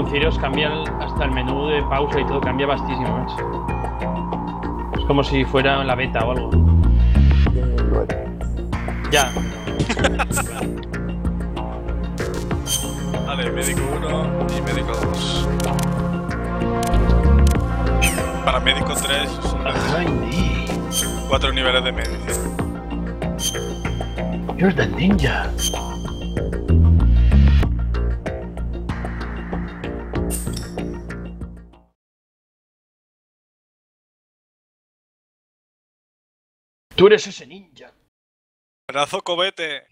conducir os cambia hasta el menú de pausa y todo, cambia bastísimo, macho. Es como si fuera la beta o algo. Ya. Vale, médico 1 y médico 2. Para médico 3 son 4 niveles de medicina. You're the ninja. Tú eres ese ninja. Brazo cobete.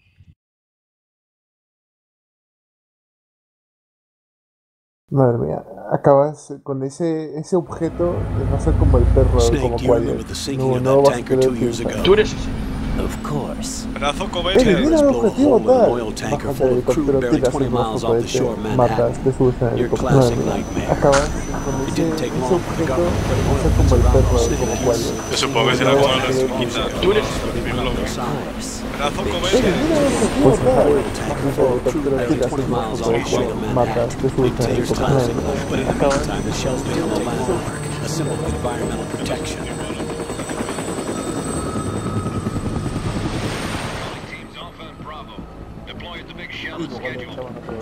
Madre mía, acabas con ese objeto, va a ser como el perro, como Quiet. No vas a querer utilizar. Tú eres ese. Of course. Brazo cobete. Mira el objetivo tal. Bajas del helicóptero, tiras el brazo cohete, matas, te subes en el helicóptero. Madre mía, acabas con ese objeto, va a ser como el perro, como Quiet. Yo supongo que será como la esquina. Tú eres Brazo cobete. Pues bajas del helicóptero, tiras el brazo cohete, matas, te subes en el helicóptero. Acabas con ese objeto.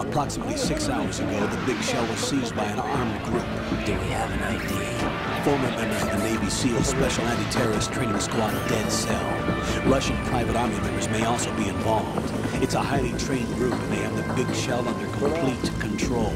Approximately 6 hours ago, the Big Shell was seized by an armed group. Do we have an ID? Former members of the Navy SEAL Special Anti-Terrorist Training Squad Dead Cell. Russian private army members may also be involved. It's a highly trained group and they have the Big Shell under complete control.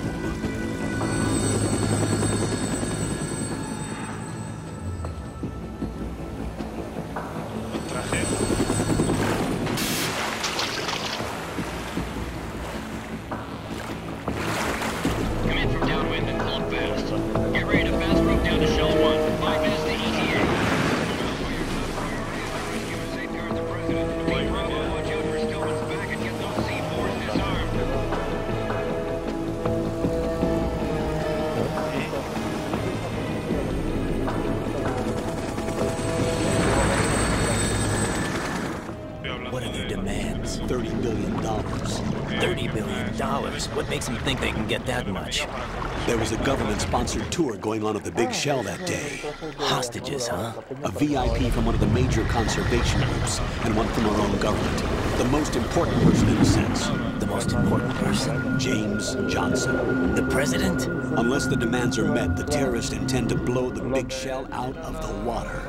What are their demands? $30 billion. $30 billion? What makes them think they can get that much? There was a government-sponsored tour going on at the Big Shell that day. Hostages, huh? A VIP from one of the major conservation groups, and one from our own government. The most important person in a sense. The most important person? James Johnson. The president? Unless the demands are met, the terrorists intend to blow the Big Shell out of the water.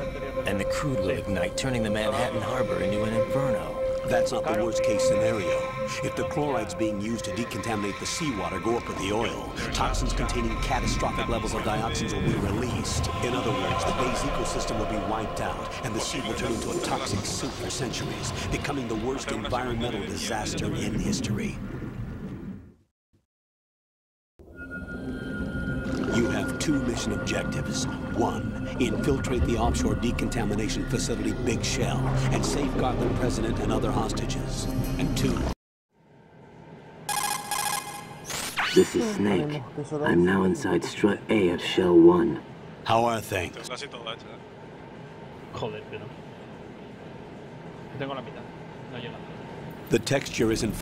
And the crude will ignite, turning the Manhattan Harbor into an inferno. That's not the worst-case scenario. If the chlorides being used to decontaminate the seawater go up with the oil, toxins containing catastrophic levels of dioxins will be released. In other words, the bay's ecosystem will be wiped out, and the sea will turn into a toxic soup for centuries, becoming the worst environmental disaster in history. You have two mission objectives. One, infiltrate the offshore decontamination facility Big Shell and safeguard the president and other hostages. And two... This is Snake. I'm now inside strut A of Shell 1. How are things? Casi todo hecho, Joder, pero... Tengo la mitad. No llega. The texture isn't...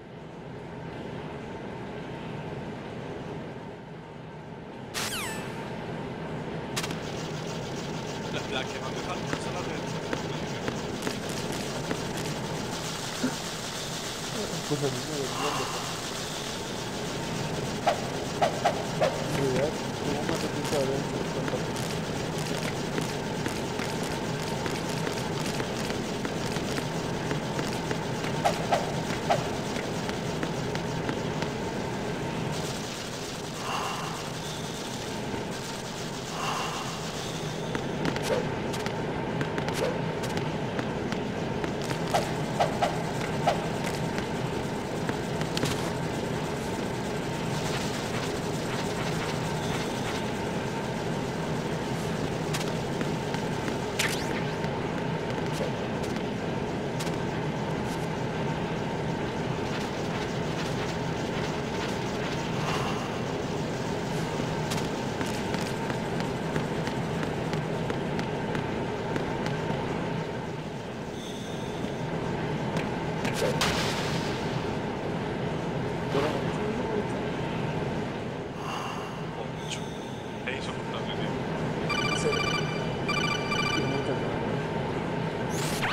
La que no me falta son las de... Pues el niño de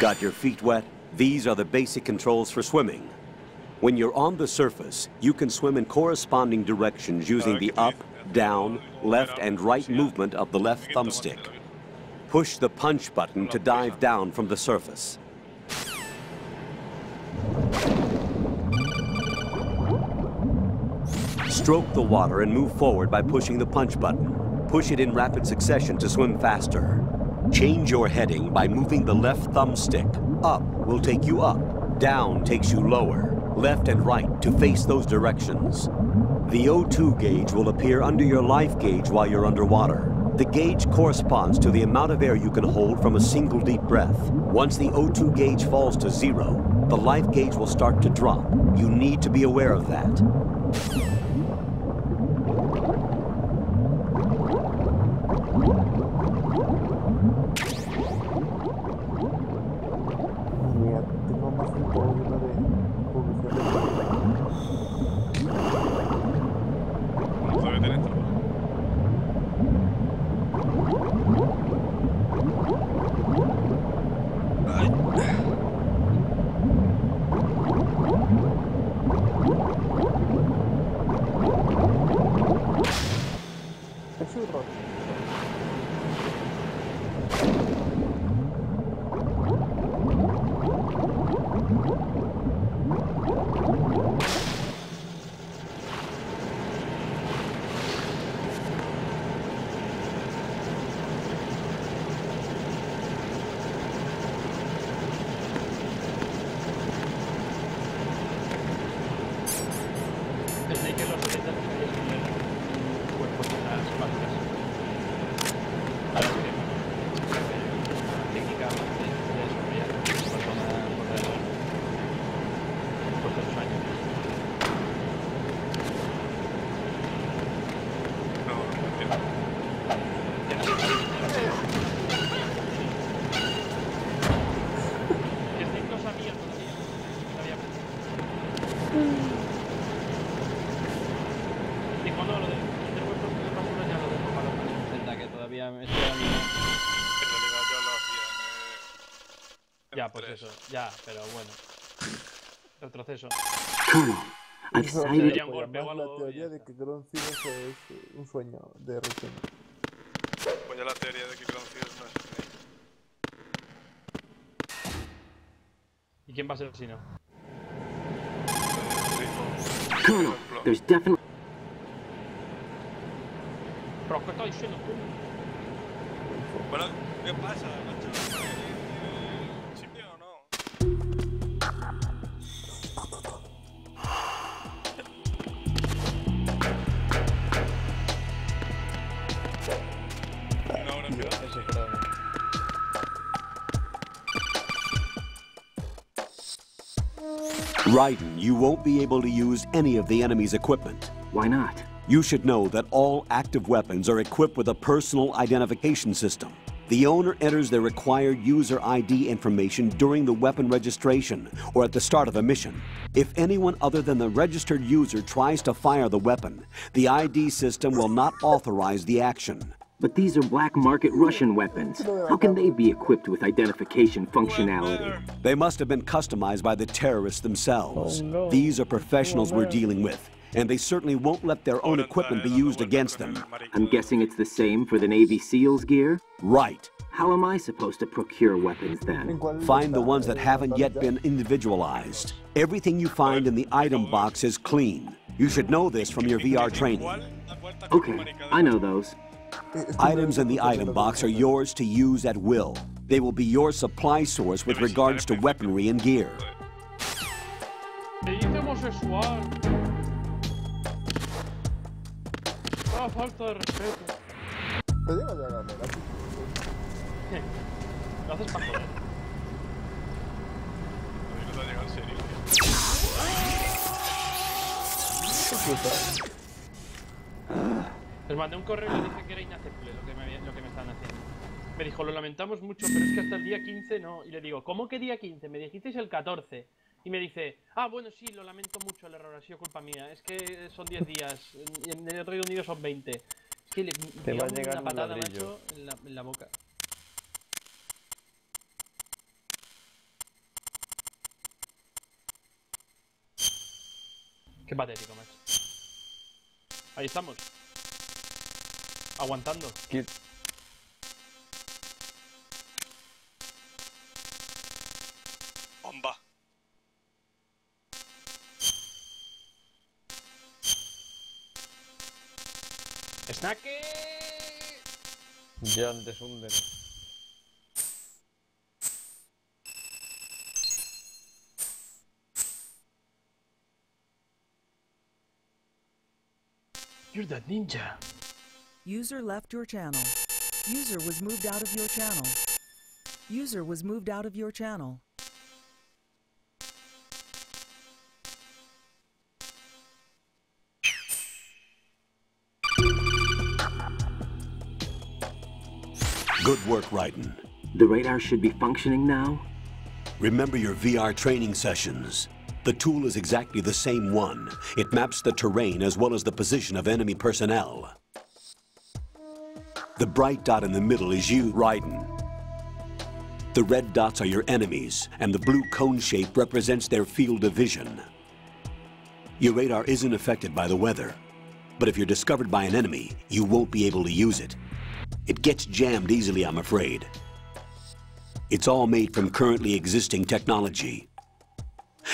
Got your feet wet? These are the basic controls for swimming. When you're on the surface, you can swim in corresponding directions using the up, down, left, and right movement of the left thumbstick. Push the punch button to dive down from the surface. Stroke the water and move forward by pushing the punch button. Push it in rapid succession to swim faster. Change your heading by moving the left thumbstick. Up will take you up, down takes you lower, left and right to face those directions. The O2 gauge will appear under your life gauge while you're underwater. The gauge corresponds to the amount of air you can hold from a single deep breath. Once the O2 gauge falls to 0, the life gauge will start to drop. You need to be aware of that. Ya, pues eso, ya, pero bueno. Retroceso. Sería un golpe o algo. La teoría de que Ground Zero es un sueño de recién. Pues ya la teoría de que Ground Zero no es Snake. ¿Y quién va a ser si no? There's definitely. Pero ¿qué estás diciendo tú? Bueno, ¿qué pasa, macho? ¿Simio o no? Una hora esperando. Ese creo. Raiden, you won't be able to use any of the enemy's equipment. Why not? You should know that all active weapons are equipped with a personal identification system. The owner enters their required user ID information during the weapon registration or at the start of a mission. If anyone other than the registered user tries to fire the weapon, the ID system will not authorize the action. But these are black market Russian weapons. How can they be equipped with identification functionality? They must have been customized by the terrorists themselves. Oh, no. These are professionals we're dealing with, and they certainly won't let their own equipment be used against them. I'm guessing it's the same for the Navy SEALs gear? Right. How am I supposed to procure weapons then? Find the ones that haven't yet been individualized. Everything you find in the item box is clean. You should know this from your VR training. Okay, I know those. Items in the item box are yours to use at will. They will be your supply source with regards to weaponry and gear. Me dice homosexual. Ah, falta de respeto. Te digo de la verdad. Lo haces para joder. No te ha llegado en serio. Les mandé un correo y les dije que era inaceptable lo que me estaban haciendo. Me dijo, lo lamentamos mucho, pero es que hasta el día 15 no. Y le digo, ¿cómo que día 15? Me dijisteis el 14. Y me dice, ah, bueno, sí, lo lamento mucho, el error ha sido culpa mía. Es que son 10 días, en el Reino Unido son 20. Es que le va a llegar una un patada, ladrillo. macho, en la boca. Qué patético, macho. Ahí estamos. Aguantando. Bomba. ¡Snaque! Ya antes hunden. You're the ninja. User left your channel. User was moved out of your channel. User was moved out of your channel. Good work, Raiden. The radar should be functioning now? Remember your VR training sessions. The tool is exactly the same one. It maps the terrain as well as the position of enemy personnel. The bright dot in the middle is you, Raiden. The red dots are your enemies, and the blue cone shape represents their field of vision. Your radar isn't affected by the weather, but if you're discovered by an enemy, you won't be able to use it. It gets jammed easily, I'm afraid. It's all made from currently existing technology.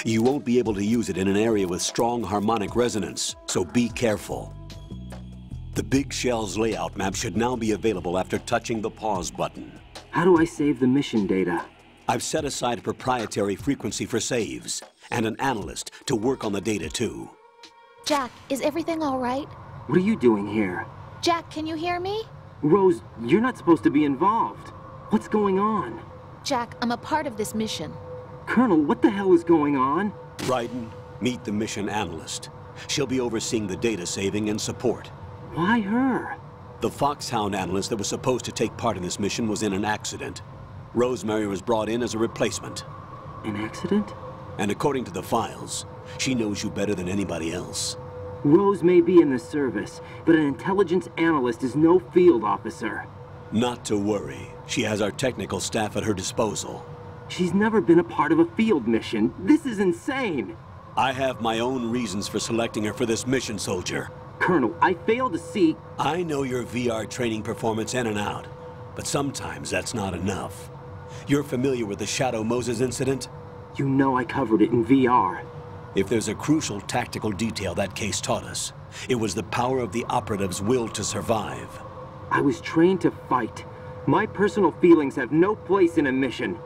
You won't be able to use it in an area with strong harmonic resonance, so be careful. The Big Shell's layout map should now be available after touching the pause button. How do I save the mission data? I've set aside a proprietary frequency for saves, and an analyst to work on the data too. Jack, is everything all right? What are you doing here? Jack, can you hear me? Rose, you're not supposed to be involved. What's going on? Jack, I'm a part of this mission. Colonel, what the hell is going on? Raiden, meet the mission analyst. She'll be overseeing the data saving and support. Why her? The Foxhound analyst that was supposed to take part in this mission was in an accident. Rosemary was brought in as a replacement. An accident? And according to the files, she knows you better than anybody else. Rose may be in the service, but an intelligence analyst is no field officer. Not to worry. She has our technical staff at her disposal. She's never been a part of a field mission. This is insane. I have my own reasons for selecting her for this mission, soldier. Colonel, I fail to see... I know your VR training performance in and out, but sometimes that's not enough. You're familiar with the Shadow Moses incident? You know I covered it in VR. If there's a crucial tactical detail that case taught us, it was the power of the operative's will to survive. I was trained to fight. My personal feelings have no place in a mission.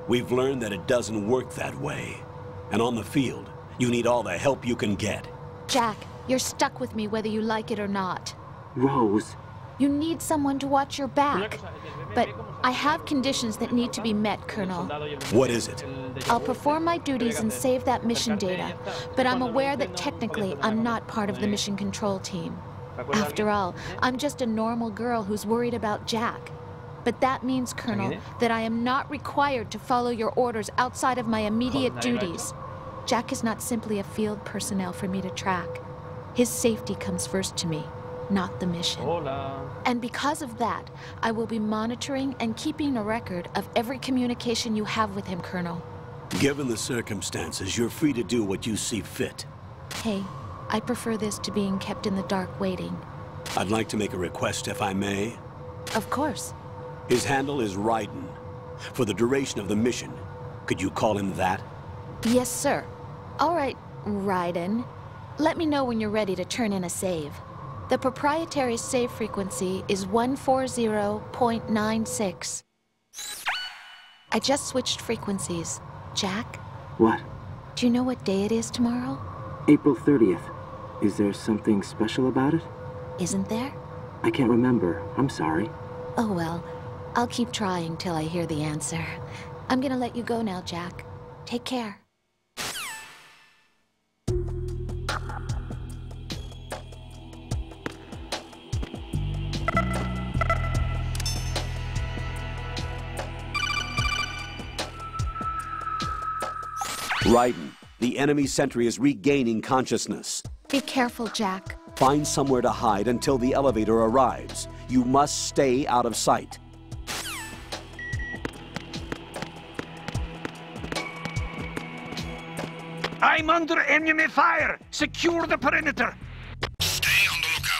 We've learned that it doesn't work that way. And on the field, you need all the help you can get. Jack, you're stuck with me whether you like it or not. Rose. You need someone to watch your back. But I have conditions that need to be met, Colonel. What is it? I'll perform my duties and save that mission data, but I'm aware that technically I'm not part of the mission control team. After all, I'm just a normal girl who's worried about Jack. But that means, Colonel, that I am not required to follow your orders outside of my immediate duties. Jack is not simply a field personnel for me to track. His safety comes first to me, not the mission. And because of that, I will be monitoring and keeping a record of every communication you have with him, Colonel. Given the circumstances, you're free to do what you see fit. Hey, I prefer this to being kept in the dark waiting. I'd like to make a request, if I may. Of course. His handle is Raiden. For the duration of the mission, could you call him that? Yes, sir. All right, Raiden. Let me know when you're ready to turn in a save. The proprietary save frequency is 140.96. I just switched frequencies. Jack? What? Do you know what day it is tomorrow? April 30th. Is there something special about it? Isn't there? I can't remember. I'm sorry. Oh well. I'll keep trying till I hear the answer. I'm gonna let you go now, Jack. Take care. Raiden, the enemy sentry is regaining consciousness. Be careful, Jack. Find somewhere to hide until the elevator arrives. You must stay out of sight. I'm under enemy fire! Secure the perimeter! Stay on the lookout.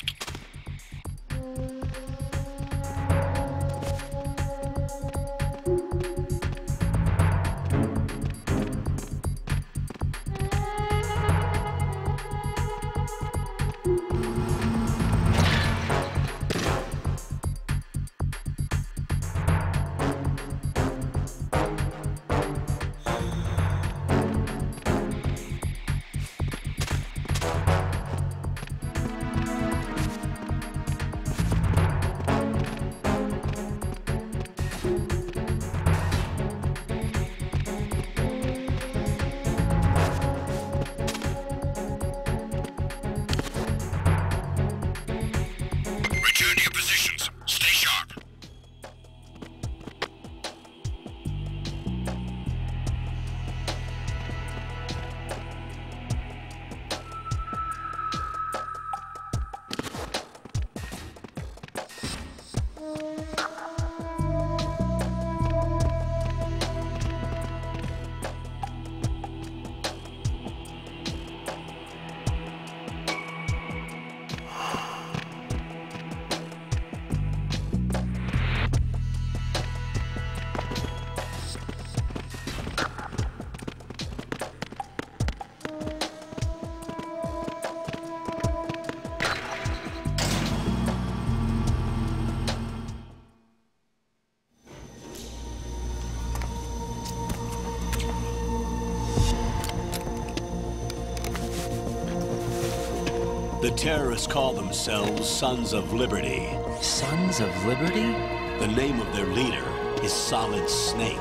Return to your positions. Stay sharp. The terrorists call themselves Sons of Liberty. Sons of Liberty? The name of their leader is Solid Snake.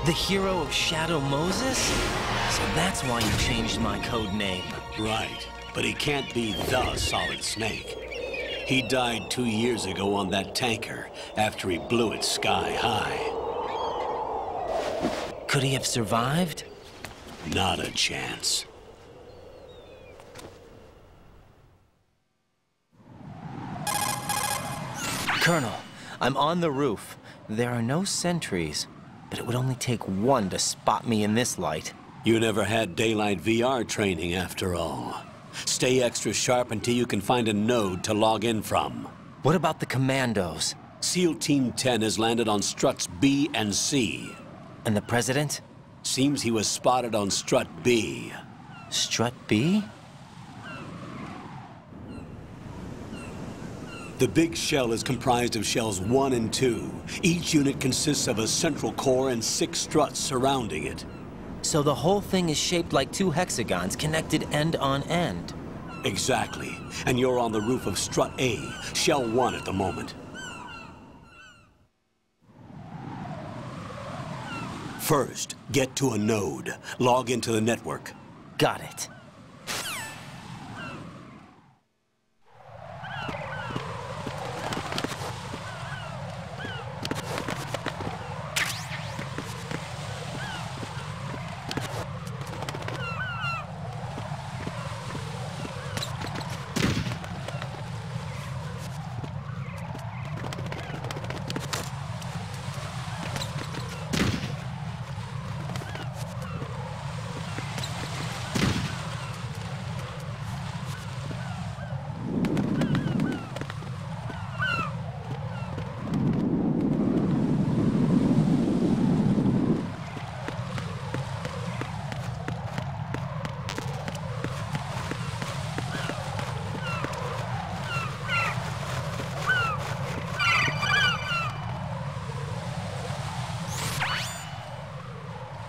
The hero of Shadow Moses? So that's why you changed my code name. Right, but he can't be the Solid Snake. He died 2 years ago on that tanker after he blew it sky high. Could he have survived? Not a chance. Colonel, I'm on the roof. There are no sentries, but it would only take one to spot me in this light. You never had daylight VR training after all. Stay extra sharp until you can find a node to log in from. What about the commandos? SEAL Team 10 has landed on struts B and C. And the President? Seems he was spotted on strut B. Strut B? The big shell is comprised of shells 1 and 2. Each unit consists of a central core and 6 struts surrounding it. So the whole thing is shaped like 2 hexagons connected end on end. Exactly. And you're on the roof of strut A, shell 1 at the moment. First, get to a node. Log into the network. Got it.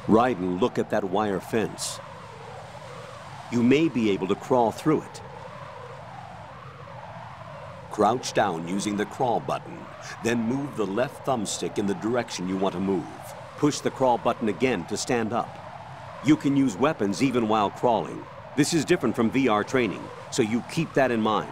Raiden, look at that wire fence. You may be able to crawl through it. Crouch down using the crawl button, then move the left thumbstick in the direction you want to move. Push the crawl button again to stand up. You can use weapons even while crawling. This is different from VR training, so you keep that in mind.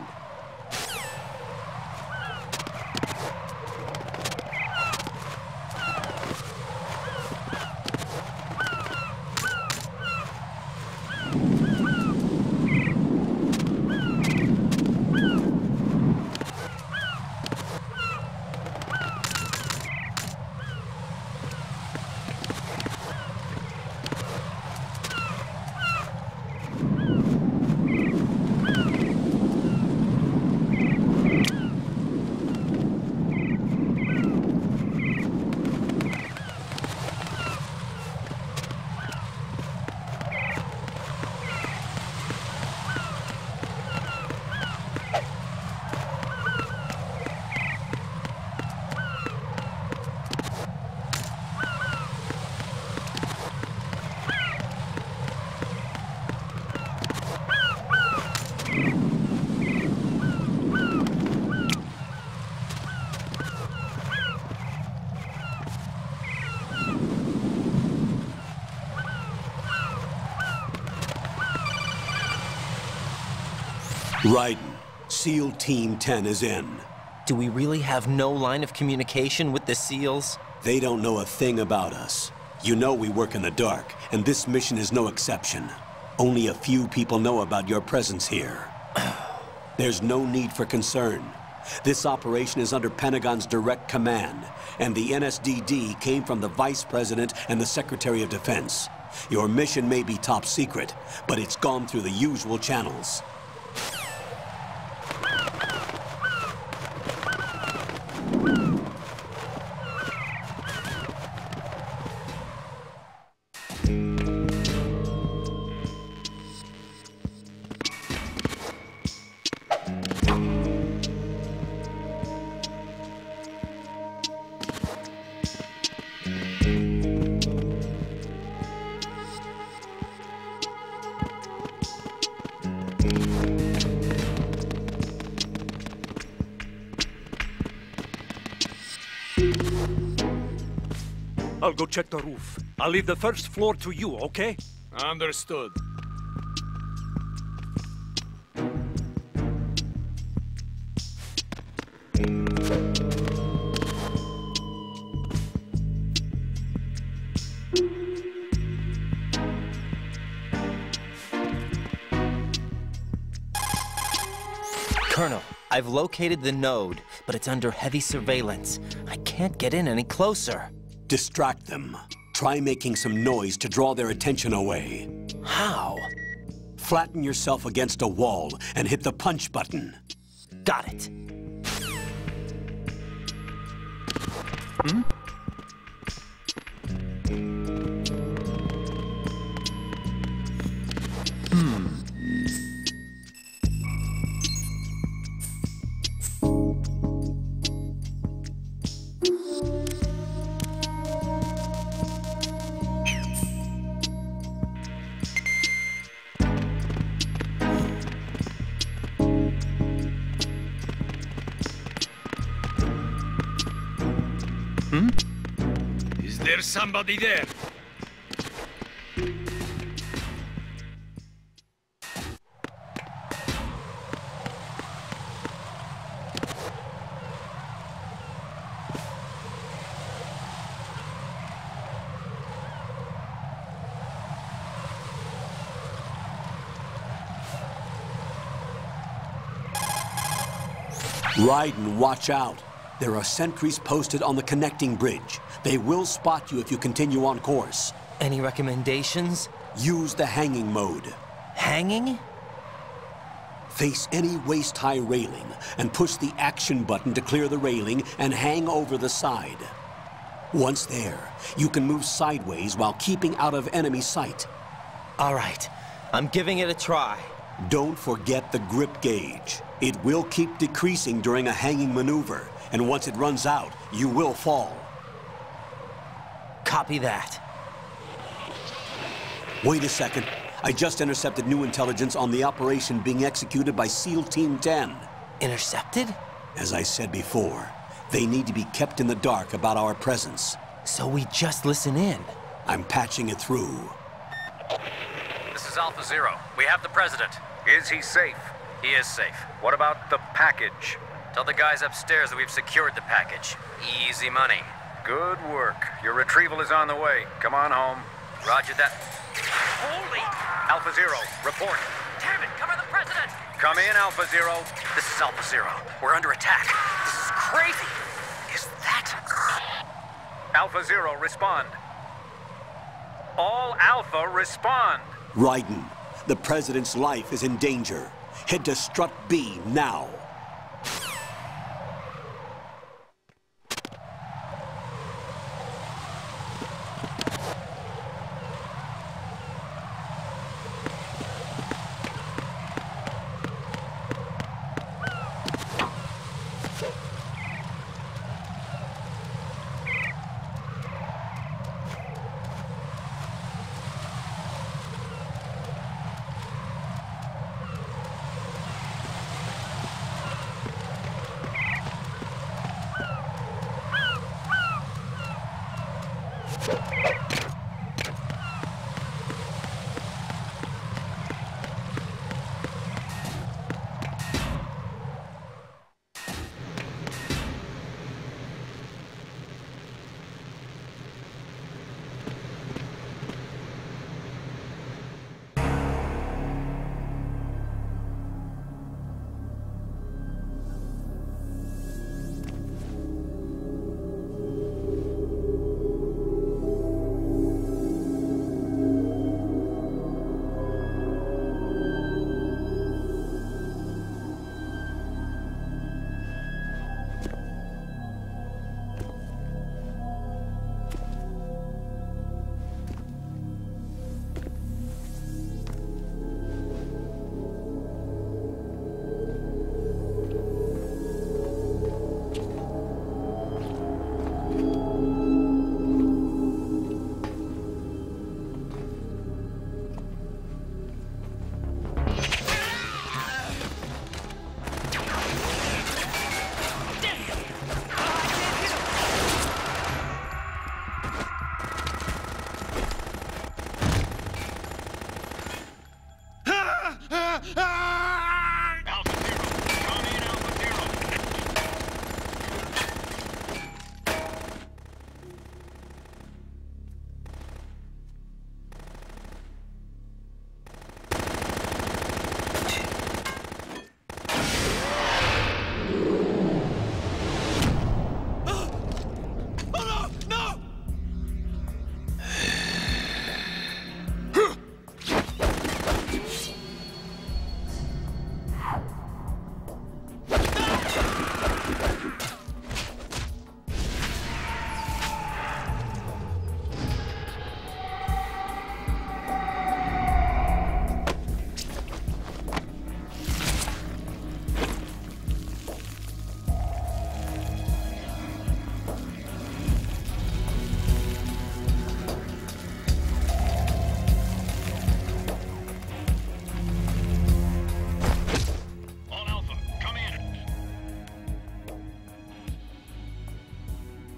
Raiden, SEAL Team 10 is in. Do we really have no line of communication with the SEALs? They don't know a thing about us. You know we work in the dark, and this mission is no exception. Only a few people know about your presence here. There's no need for concern. This operation is under Pentagon's direct command, and the NSDD came from the Vice President and the Secretary of Defense. Your mission may be top secret, but it's gone through the usual channels. I'll go check the roof. I'll leave the first floor to you, okay? Understood. Colonel, I've located the node, but it's under heavy surveillance. I can't get in any closer. Distract them. Try making some noise to draw their attention away. How? Flatten yourself against a wall and hit the punch button. Got it. Is there somebody there? Raiden, watch out. There are sentries posted on the connecting bridge. They will spot you if you continue on course. Any recommendations? Use the hanging mode. Hanging? Face any waist-high railing and push the action button to clear the railing and hang over the side. Once there, you can move sideways while keeping out of enemy sight. All right, I'm giving it a try. Don't forget the grip gauge. It will keep decreasing during a hanging maneuver, and once it runs out, you will fall. Copy that. Wait a second. I just intercepted new intelligence on the operation being executed by SEAL Team 10. Intercepted? As I said before, they need to be kept in the dark about our presence. So we just listen in. I'm patching it through. This is Alpha Zero. We have the President. Is he safe? He is safe. What about the package? Tell the guys upstairs that we've secured the package. Easy money. Good work. Your retrieval is on the way. Come on home. Roger that. Holy! Alpha Zero, report. Damn it, cover the President! Come in, Alpha Zero. This is Alpha Zero. We're under attack. This is crazy. Is that... Alpha Zero, respond. All Alpha, respond. Raiden, the President's life is in danger. Head to Strut B now. Alpha Zero, come in, Alpha Zero.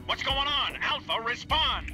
What's going on? Alpha, respond!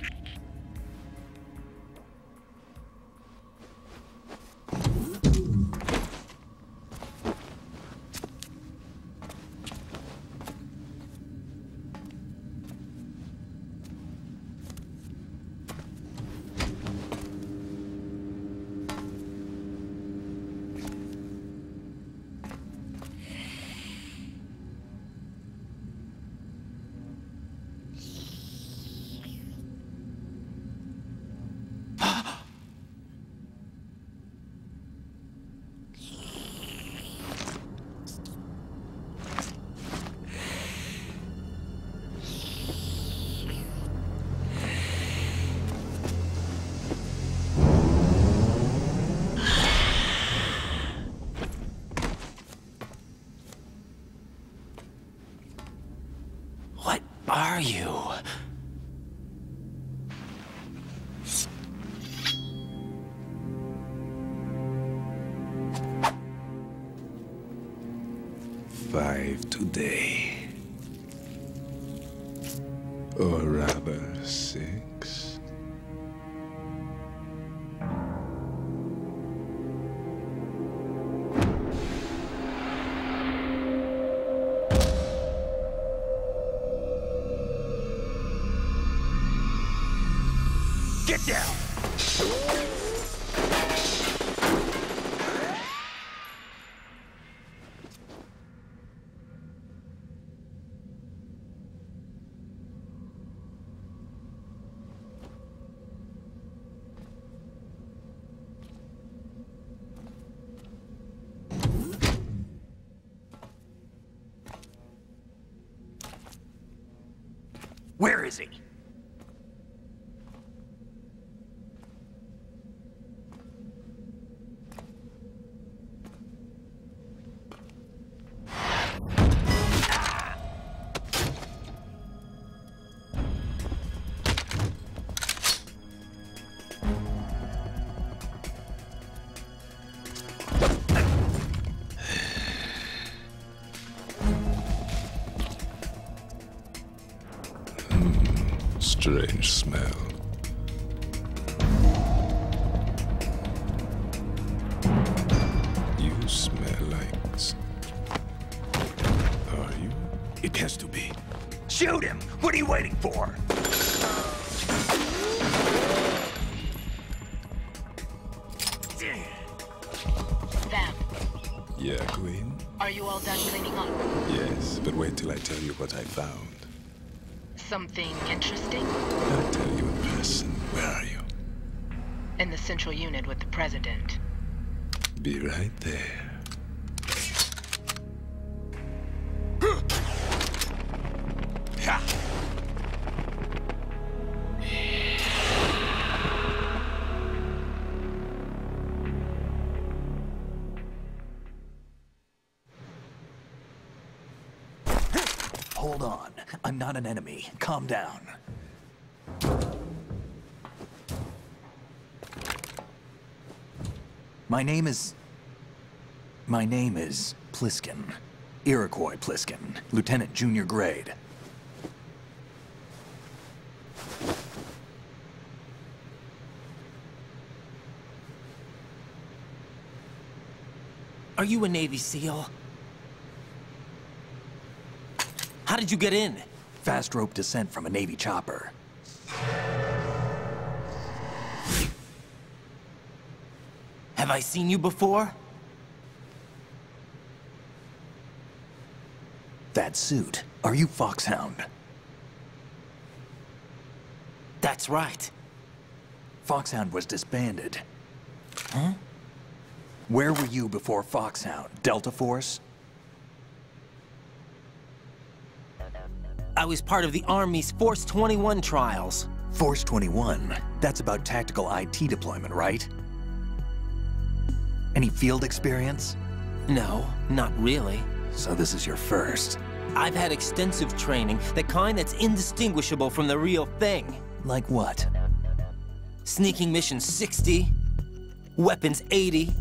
Are you? Five today. Or rather, 6. Get down! Where is he? Strange smell. You smell like... Are you? It has to be. Shoot him! What are you waiting for? Vam. Yeah, Queen? Are you all done cleaning up? Yes, but wait till I tell you what I found. Something interesting? I'll tell you in person. Where are you? In the central unit with the president. Be right there. Hold on. I'm not an enemy. Calm down. My name is Pliskin. Iroquois Pliskin. Lieutenant Junior Grade. Are you a Navy SEAL? How did you get in? Fast rope descent from a Navy chopper. Have I seen you before? That suit. Are you Foxhound? That's right. Foxhound was disbanded. Huh? Where were you before Foxhound? Delta Force? I was part of the Army's Force 21 trials. Force 21? That's about tactical IT deployment, right? Any field experience? No, not really. So this is your first. I've had extensive training, the kind that's indistinguishable from the real thing. Like what? Sneaking mission 60, weapons 80,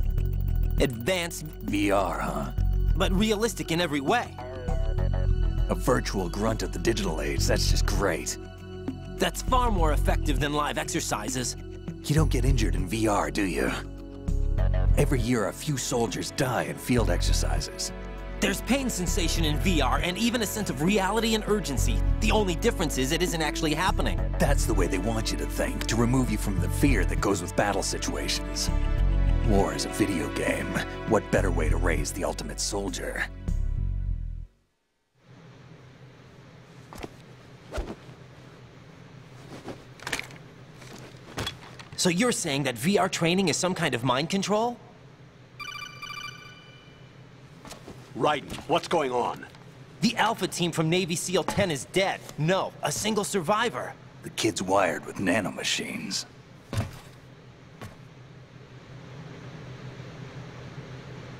advanced... VR, huh? But realistic in every way. A virtual grunt of the digital age, that's just great. That's far more effective than live exercises. You don't get injured in VR, do you? Every year, a few soldiers die in field exercises. There's pain sensation in VR and even a sense of reality and urgency. The only difference is it isn't actually happening. That's the way they want you to think, to remove you from the fear that goes with battle situations. War is a video game. What better way to raise the ultimate soldier? So you're saying that VR training is some kind of mind control? Raiden, what's going on? The Alpha team from Navy SEAL 10 is dead. No, a single survivor. The kid's wired with nanomachines.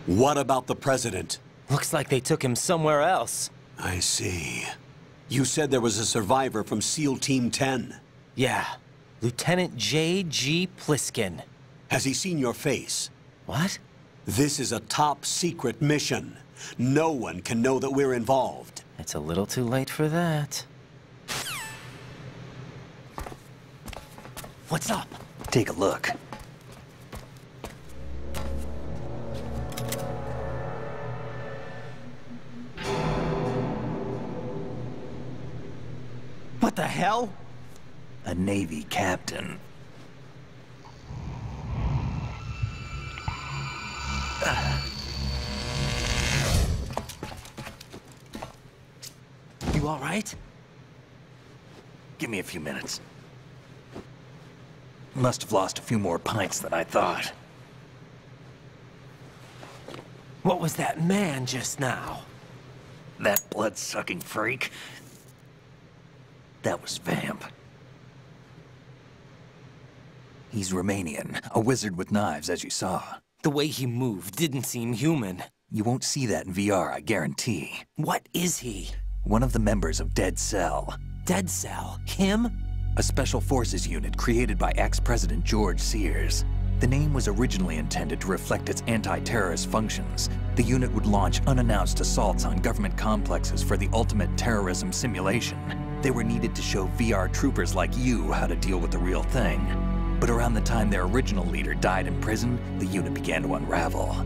What about the President? Looks like they took him somewhere else. I see. You said there was a survivor from SEAL Team 10. Yeah. Lieutenant J.G. Pliskin. Has he seen your face? What? This is a top-secret mission. No one can know that we're involved. It's a little too late for that. What's up? Take a look. What the hell? A Navy captain. You all right? Give me a few minutes. Must have lost a few more pints than I thought. What was that man just now? That blood-sucking freak? That was Vamp. He's Romanian, a wizard with knives, as you saw. The way he moved didn't seem human. You won't see that in VR, I guarantee. What is he? One of the members of Dead Cell. Dead Cell? Him? A special forces unit created by ex-President George Sears. The name was originally intended to reflect its anti-terrorist functions. The unit would launch unannounced assaults on government complexes for the ultimate terrorism simulation. They were needed to show VR troopers like you how to deal with the real thing. But around the time their original leader died in prison, the unit began to unravel.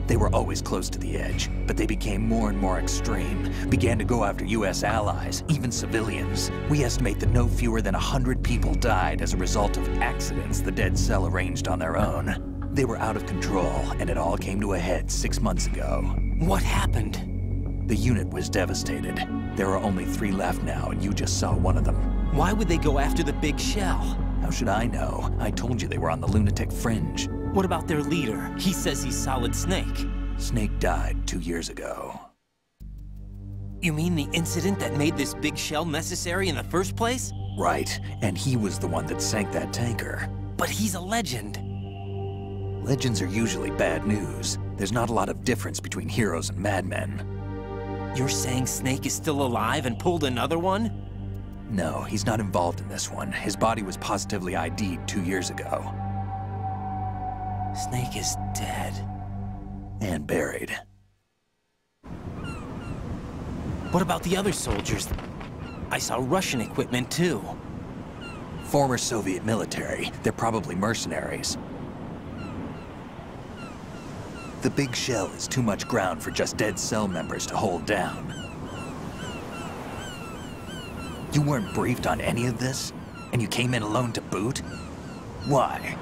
They were always close to the edge, but they became more and more extreme, began to go after US allies, even civilians. We estimate that no fewer than 100 people died as a result of accidents the Dead Cell arranged on their own. They were out of control, and it all came to a head 6 months ago. What happened? The unit was devastated. There are only 3 left now, and you just saw one of them. Why would they go after the big shell? How should I know? I told you they were on the lunatic fringe. What about their leader? He says he's Solid Snake. Snake died 2 years ago. You mean the incident that made this big shell necessary in the first place? Right, and he was the one that sank that tanker. But he's a legend. Legends are usually bad news. There's not a lot of difference between heroes and madmen. You're saying Snake is still alive and pulled another one? No, he's not involved in this one. His body was positively ID'd 2 years ago. Snake is dead. And buried. What about the other soldiers? I saw Russian equipment too. Former Soviet military. They're probably mercenaries. The big shell is too much ground for just dead cell members to hold down. You weren't briefed on any of this? And you came in alone to boot? Why?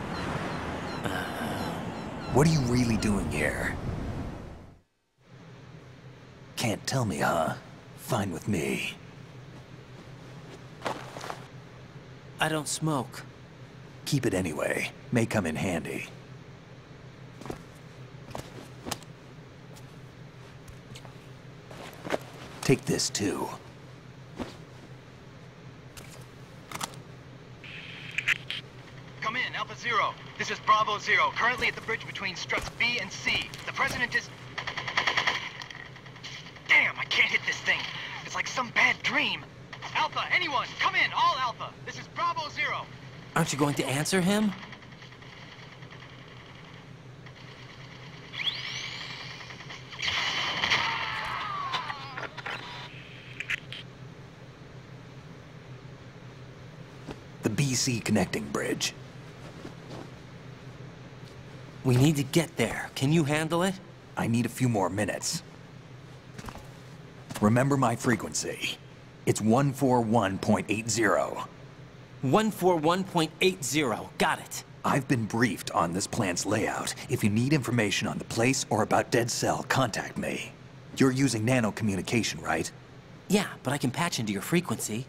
What are you really doing here? Can't tell me, huh? Fine with me. I don't smoke. Keep it anyway. May come in handy. Take this too. Come in, Alpha Zero. This is Bravo Zero, currently at the bridge between struts B and C. The President is... Damn, I can't hit this thing. It's like some bad dream. Alpha, anyone, come in, all Alpha. This is Bravo Zero. Aren't you going to answer him? The BC connecting bridge. We need to get there. Can you handle it? I need a few more minutes. Remember my frequency. It's 141.80. 141.80. Got it. I've been briefed on this plant's layout. If you need information on the place or about Dead Cell, contact me. You're using nano communication, right? Yeah, but I can patch into your frequency.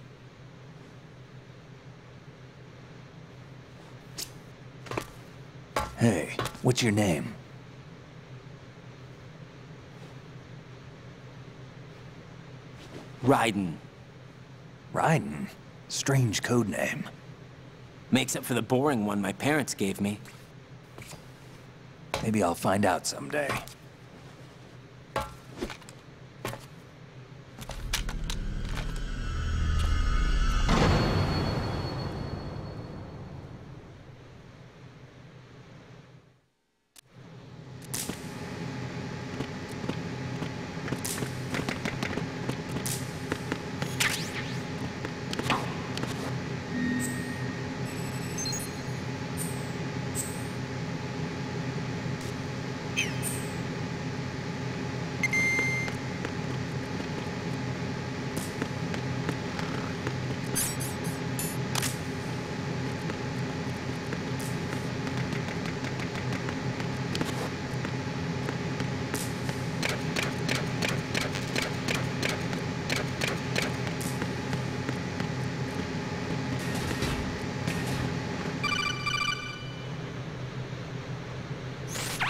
Hey, what's your name? Raiden. Raiden? Strange code name. Makes up for the boring one my parents gave me. Maybe I'll find out someday.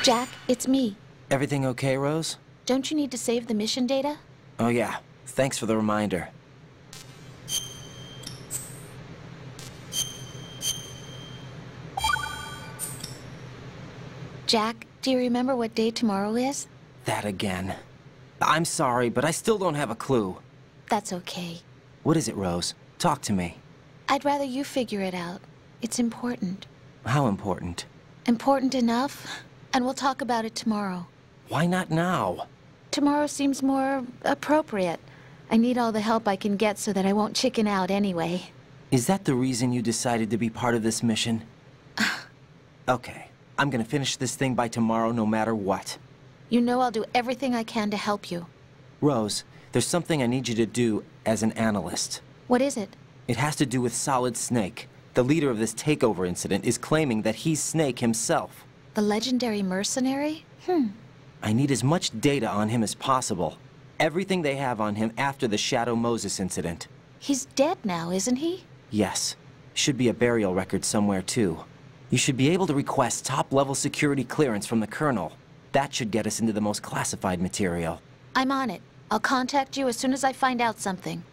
Jack, it's me. Everything okay, Rose? Don't you need to save the mission data? Oh yeah. Thanks for the reminder. Jack, do you remember what day tomorrow is? That again. I'm sorry, but I still don't have a clue. That's okay. What is it, Rose? Talk to me. I'd rather you figure it out. It's important. How important? Important enough, and we'll talk about it tomorrow. Why not now? Tomorrow seems more appropriate. I need all the help I can get so that I won't chicken out anyway. Is that the reason you decided to be part of this mission? Okay. I'm gonna finish this thing by tomorrow no matter what. You know I'll do everything I can to help you. Rose, there's something I need you to do as an analyst. What is it? It has to do with Solid Snake. The leader of this takeover incident is claiming that he's Snake himself. The legendary mercenary? I need as much data on him as possible. Everything they have on him after the Shadow Moses incident. He's dead now, isn't he? Yes. Should be a burial record somewhere, too. You should be able to request top-level security clearance from the Colonel. That should get us into the most classified material. I'm on it. I'll contact you as soon as I find out something.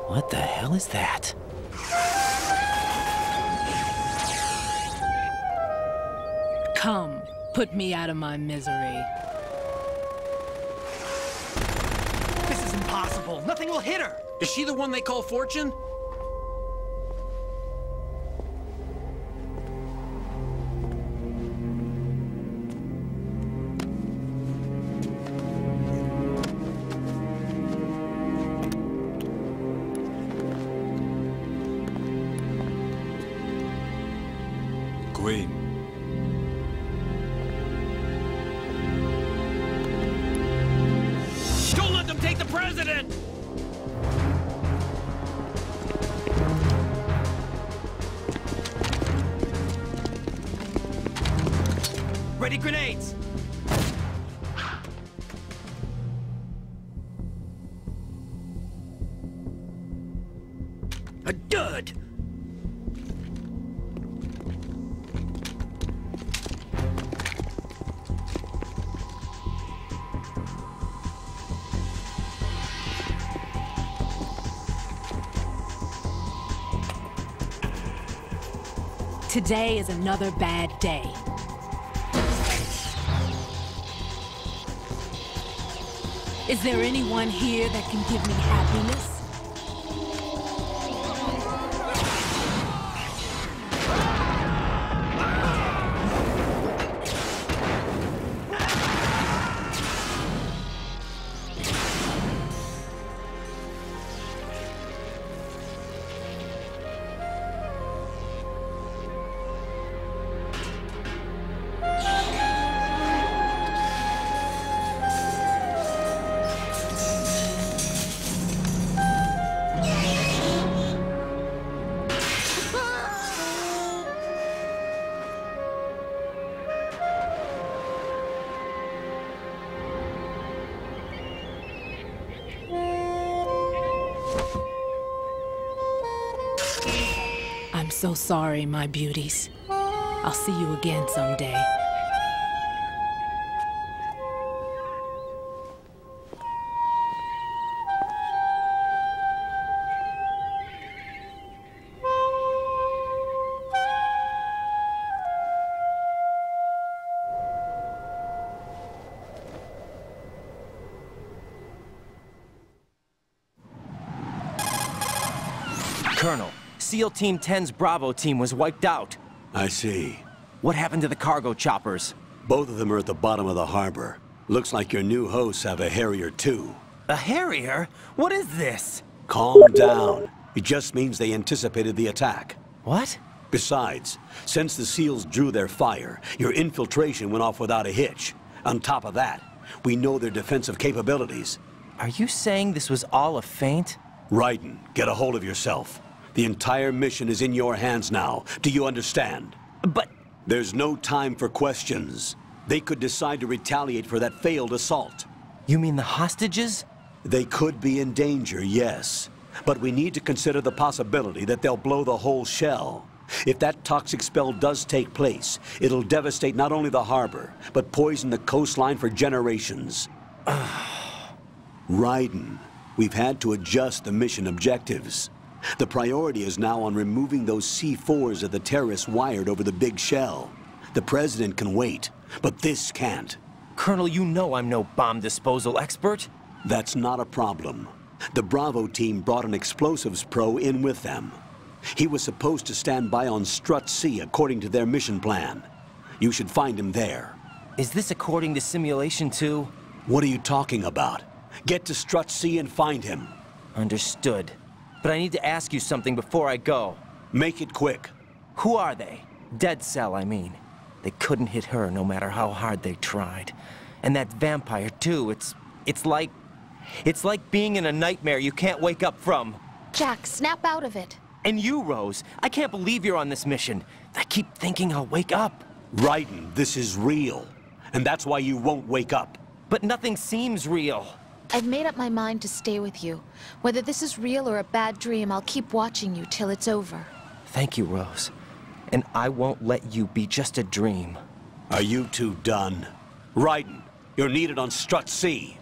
What the hell is that? Come, put me out of my misery. This is impossible. Nothing will hit her. Is she the one they call Fortune? Queen. Don't let them take the president! Ready grenades! A dud! Today is another bad day. Is there anyone here that can give me happiness? I'm so sorry, my beauties. I'll see you again someday. Colonel, SEAL Team 10's Bravo team was wiped out. I see. What happened to the cargo choppers? Both of them are at the bottom of the harbor. Looks like your new hosts have a Harrier too. A Harrier? What is this? Calm down. It just means they anticipated the attack. What? Besides, since the SEALs drew their fire, your infiltration went off without a hitch. On top of that, we know their defensive capabilities. Are you saying this was all a feint? Raiden, get a hold of yourself. The entire mission is in your hands now. Do you understand? But... There's no time for questions. They could decide to retaliate for that failed assault. You mean the hostages? They could be in danger, yes. But we need to consider the possibility that they'll blow the whole shell. If that toxic spell does take place, it'll devastate not only the harbor, but poison the coastline for generations. Raiden, we've had to adjust the mission objectives. The priority is now on removing those C4s that the terrorists wired over the big shell. The President can wait, but this can't. Colonel, you know I'm no bomb disposal expert. That's not a problem. The Bravo team brought an explosives pro in with them. He was supposed to stand by on Strut C according to their mission plan. You should find him there. Is this according to Simulation 2? What are you talking about? Get to Strut C and find him. Understood. But I need to ask you something before I go. Make it quick. Who are they? Dead Cell, I mean. They couldn't hit her no matter how hard they tried. And that vampire, too, it's like being in a nightmare you can't wake up from. Jack, snap out of it. And you, Rose, I can't believe you're on this mission. I keep thinking I'll wake up. Raiden, this is real. And that's why you won't wake up. But nothing seems real. I've made up my mind to stay with you. Whether this is real or a bad dream, I'll keep watching you till it's over. Thank you, Rose. And I won't let you be just a dream. Are you two done? Raiden, you're needed on Strut C.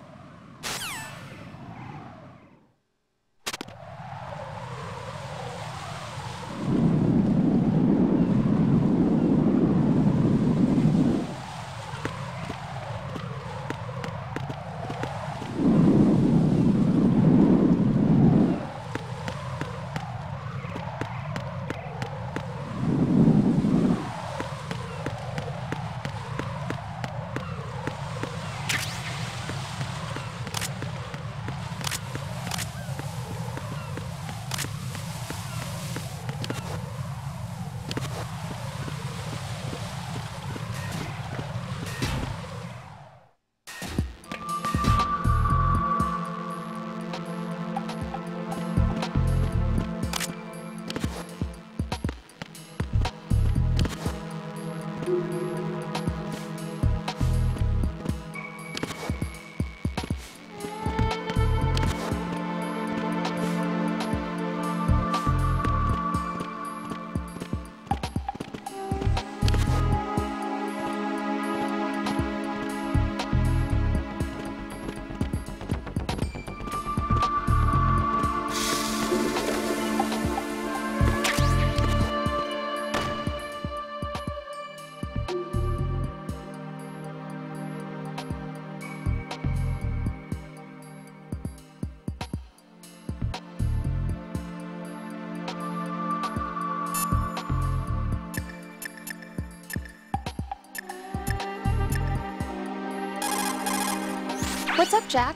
What's up, Jack?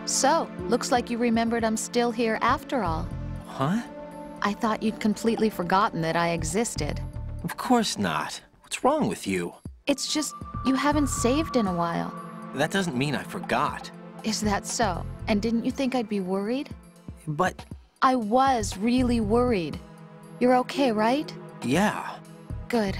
So, looks like you remembered I'm still here after all. Huh? I thought you'd completely forgotten that I existed. Of course not. What's wrong with you? It's just, you haven't saved in a while. That doesn't mean I forgot. Is that so? And didn't you think I'd be worried? But... I was really worried. You're okay, right? Yeah. Good.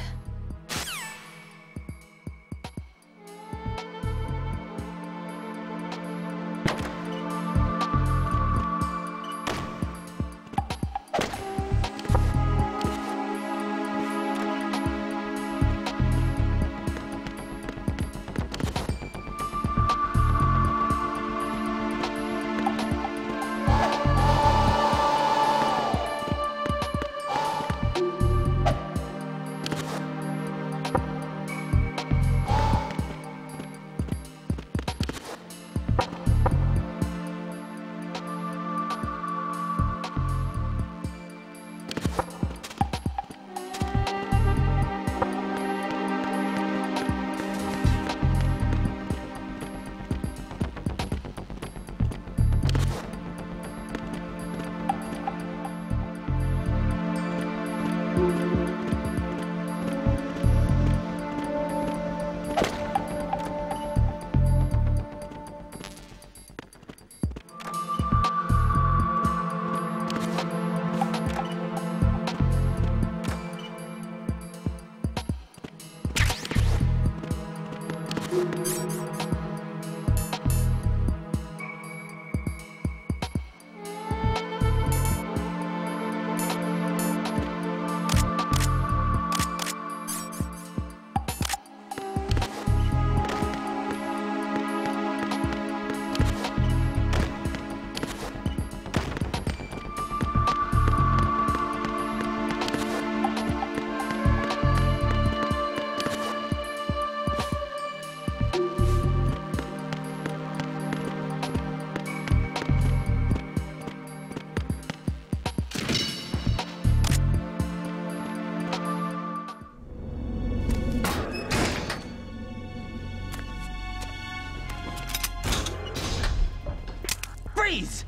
Freeze!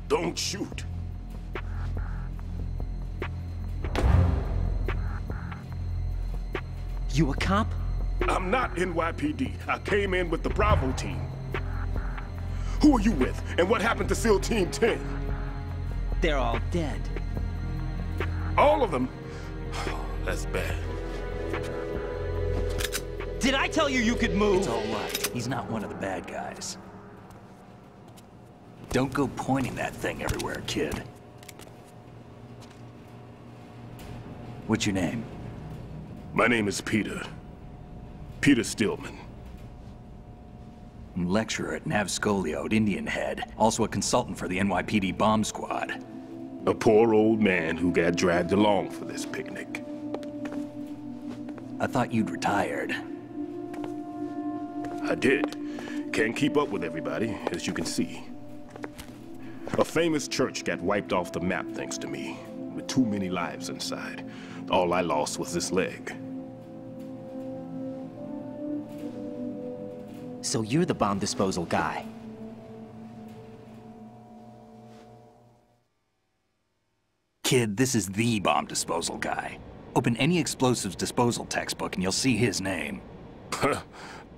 Don't shoot. You a cop? I'm not NYPD. I came in with the Bravo team. Who are you with? And what happened to SEAL Team 10? They're all dead. All of them? Oh, that's bad. Did I tell you you could move? It's all right. He's not one of the bad guys. Don't go pointing that thing everywhere, kid. What's your name? My name is Peter. Peter Stillman. Lecturer at Navscolio at Indian Head. Also a consultant for the NYPD bomb squad. A poor old man who got dragged along for this picnic. I thought you'd retired. I did. Can't keep up with everybody, as you can see. A famous church got wiped off the map thanks to me, with too many lives inside. All I lost was this leg. So you're the bomb disposal guy. Kid, this is the bomb disposal guy. Open any explosives disposal textbook and you'll see his name.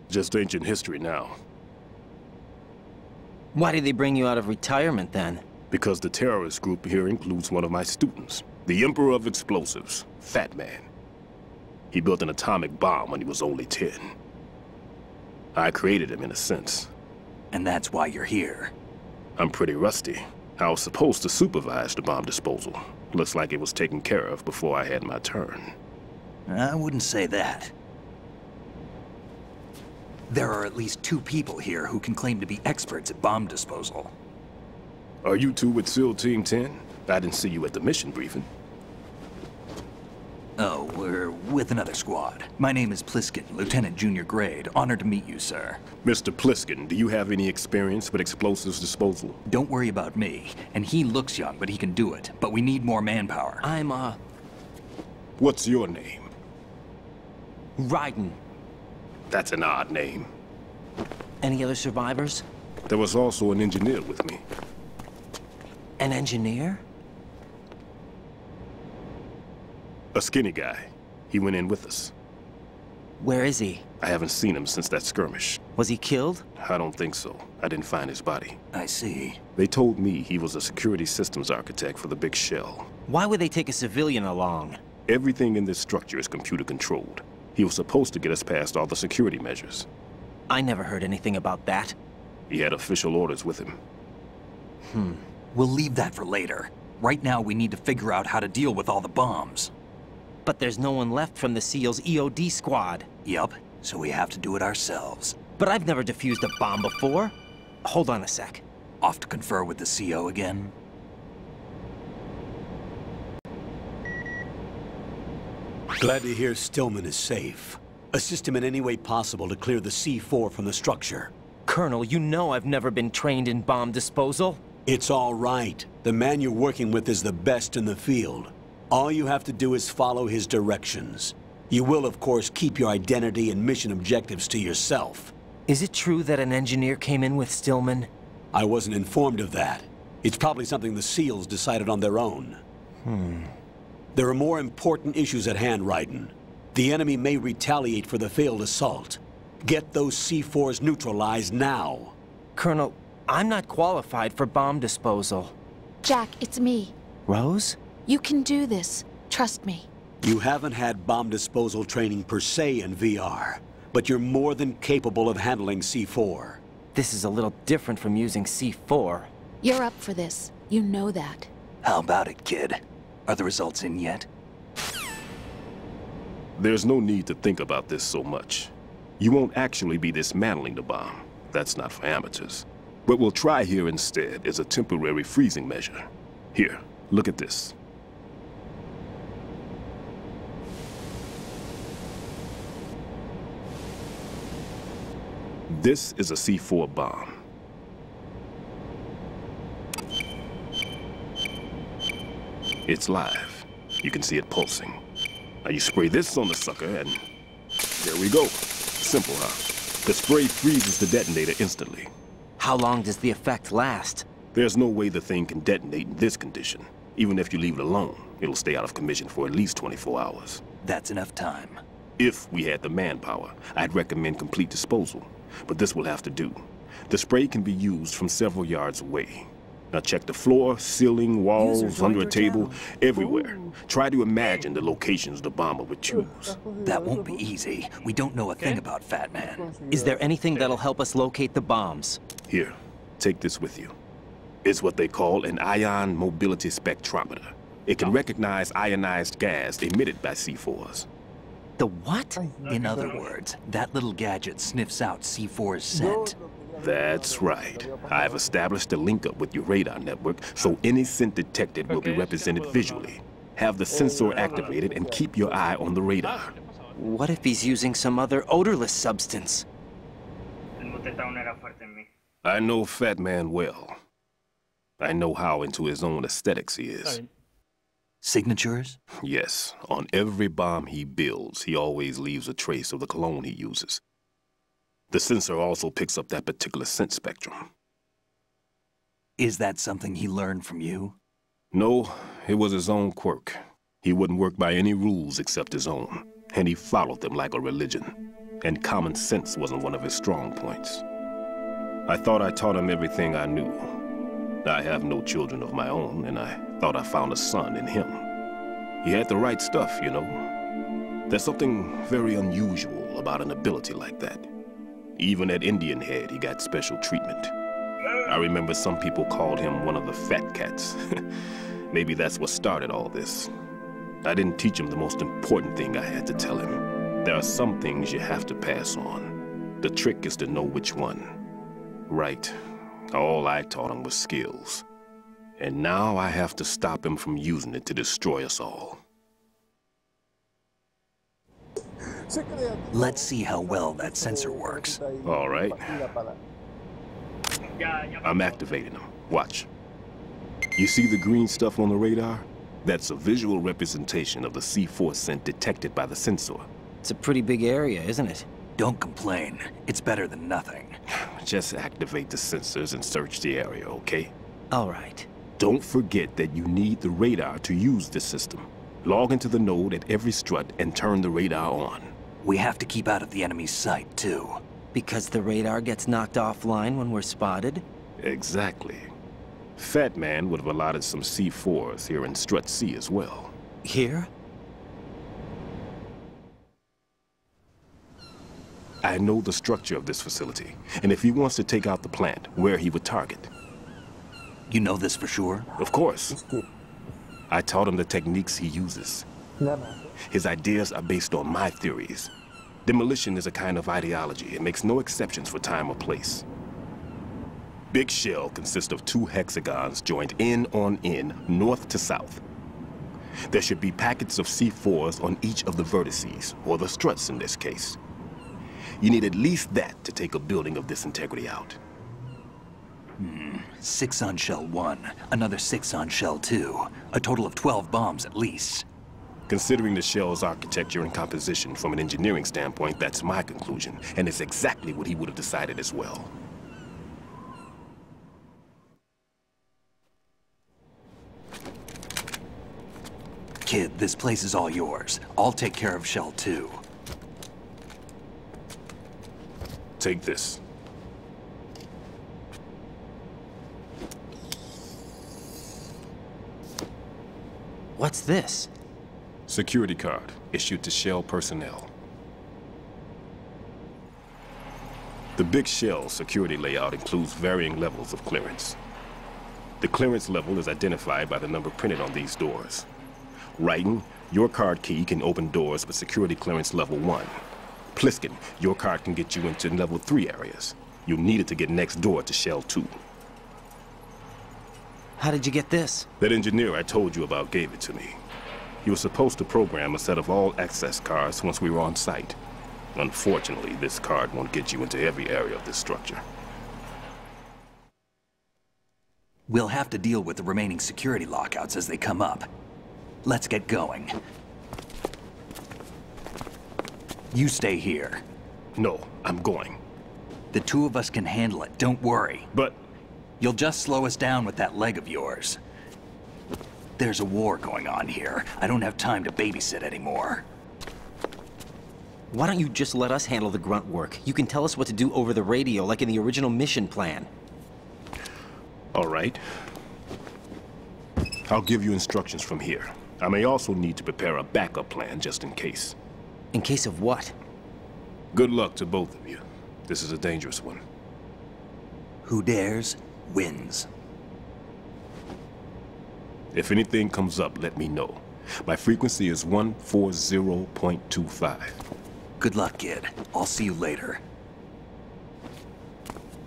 Just ancient history now. Why did they bring you out of retirement then? Because the terrorist group here includes one of my students, the Emperor of Explosives, Fat Man. He built an atomic bomb when he was only 10. I created him in a sense. And that's why you're here. I'm pretty rusty. I was supposed to supervise the bomb disposal. Looks like it was taken care of before I had my turn. I wouldn't say that. There are at least 2 people here who can claim to be experts at bomb disposal. Are you two with SEAL Team 10? I didn't see you at the mission briefing. Oh, we're with another squad. My name is Pliskin, Lieutenant Junior Grade. Honored to meet you, sir. Mr. Pliskin, do you have any experience with explosives disposal? Don't worry about me. And he looks young, but he can do it. But we need more manpower. I'm, What's your name? Raiden. That's an odd name. Any other survivors? There was also an engineer with me. An engineer? A skinny guy. He went in with us. Where is he? I haven't seen him since that skirmish. Was he killed? I don't think so. I didn't find his body. I see. They told me he was a security systems architect for the Big Shell. Why would they take a civilian along? Everything in this structure is computer controlled. He was supposed to get us past all the security measures. I never heard anything about that. He had official orders with him. We'll leave that for later. Right now, we need to figure out how to deal with all the bombs. But there's no one left from the SEAL's EOD squad. Yup, so we have to do it ourselves. But I've never defused a bomb before. Hold on a sec. Off to confer with the CO again? Glad to hear Stillman is safe. Assist him in any way possible to clear the C4 from the structure. Colonel, you know I've never been trained in bomb disposal. It's all right. The man you're working with is the best in the field. All you have to do is follow his directions. You will, of course, keep your identity and mission objectives to yourself. Is it true that an engineer came in with Stillman? I wasn't informed of that. It's probably something the SEALs decided on their own. There are more important issues at hand, Raiden. The enemy may retaliate for the failed assault. Get those C4s neutralized now. Colonel, I'm not qualified for bomb disposal. Jack, it's me. Rose? You can do this. Trust me. You haven't had bomb disposal training per se in VR, but you're more than capable of handling C4. This is a little different from using C4. You're up for this. You know that. How about it, kid? Are the results in yet? There's no need to think about this so much. You won't actually be dismantling the bomb. That's not for amateurs. What we'll try here instead is a temporary freezing measure. Here, look at this. This is a C4 bomb. It's live. You can see it pulsing. Now you spray this on the sucker and there we go. Simple, huh? The spray freezes the detonator instantly. How long does the effect last? There's no way the thing can detonate in this condition. Even if you leave it alone, it'll stay out of commission for at least 24 hours. That's enough time. If we had the manpower, I'd recommend complete disposal. But this will have to do. The spray can be used from several yards away. Now check the floor, ceiling, walls, under a table, everywhere. Try to imagine the locations the bomber would choose. That won't be easy. We don't know a thing about Fat Man. Is there anything that'll help us locate the bombs? Here, take this with you. It's what they call an ion mobility spectrometer. It can recognize ionized gas emitted by C4s. The what? In other words, that little gadget sniffs out C4's scent. That's right. I've established a link up with your radar network, so any scent detected will be represented visually. Have the sensor activated and keep your eye on the radar. What if he's using some other odorless substance? I know Fat Man well. I know how into his own aesthetics he is. Signatures? Yes. On every bomb he builds, he always leaves a trace of the cologne he uses. The sensor also picks up that particular scent spectrum. Is that something he learned from you? No, it was his own quirk. He wouldn't work by any rules except his own, and he followed them like a religion. And common sense wasn't one of his strong points. I thought I taught him everything I knew. I have no children of my own, and I thought I found a son in him. He had the right stuff, you know. There's something very unusual about an ability like that. Even at Indian Head, he got special treatment. I remember some people called him one of the fat cats. Maybe that's what started all this. I didn't teach him the most important thing I had to tell him. There are some things you have to pass on. The trick is to know which one. Right. All I taught him was skills. And now I have to stop him from using it to destroy us all. Let's see how well that sensor works. All right. I'm activating them. Watch. You see the green stuff on the radar? That's a visual representation of the C4 scent detected by the sensor. It's a pretty big area, isn't it? Don't complain. It's better than nothing. Just activate the sensors and search the area, okay? All right. Don't forget that you need the radar to use this system. Log into the node at every strut and turn the radar on. We have to keep out of the enemy's sight, too. Because the radar gets knocked offline when we're spotted? Exactly. Fat Man would have allotted some C4s here in Strut C as well. Here? I know the structure of this facility, and if he wants to take out the plant, where he would target. You know this for sure? Of course. I taught him the techniques he uses. His ideas are based on my theories. Demolition is a kind of ideology. It makes no exceptions for time or place. Big Shell consists of 2 hexagons joined end on end, north to south. There should be packets of C4s on each of the vertices, or the struts in this case. You need at least that to take a building of this integrity out. 6 on Shell 1, another 6 on Shell 2. A total of 12 bombs at least. Considering the shell's architecture and composition from an engineering standpoint, that's my conclusion, and it's exactly what he would have decided as well. Kid, this place is all yours. I'll take care of Shell 2. Take this. What's this? Security card, issued to Shell personnel. The Big Shell security layout includes varying levels of clearance. The clearance level is identified by the number printed on these doors. Raiden, your card key can open doors with security clearance level 1. Pliskin, your card can get you into level 3 areas. You'll need it to get next door to Shell 2. How did you get this? That engineer I told you about gave it to me. He was supposed to program a set of all-access cards once we were on site. Unfortunately, this card won't get you into every area of this structure. We'll have to deal with the remaining security lockouts as they come up. Let's get going. You stay here. No, I'm going. The 2 of us can handle it, don't worry. But... You'll just slow us down with that leg of yours. There's a war going on here. I don't have time to babysit anymore. Why don't you just let us handle the grunt work? You can tell us what to do over the radio, like in the original mission plan. All right. I'll give you instructions from here. I may also need to prepare a backup plan just in case. In case of what? Good luck to both of you. This is a dangerous one. Who dares, wins. If anything comes up, let me know. My frequency is 140.25. Good luck, kid. I'll see you later.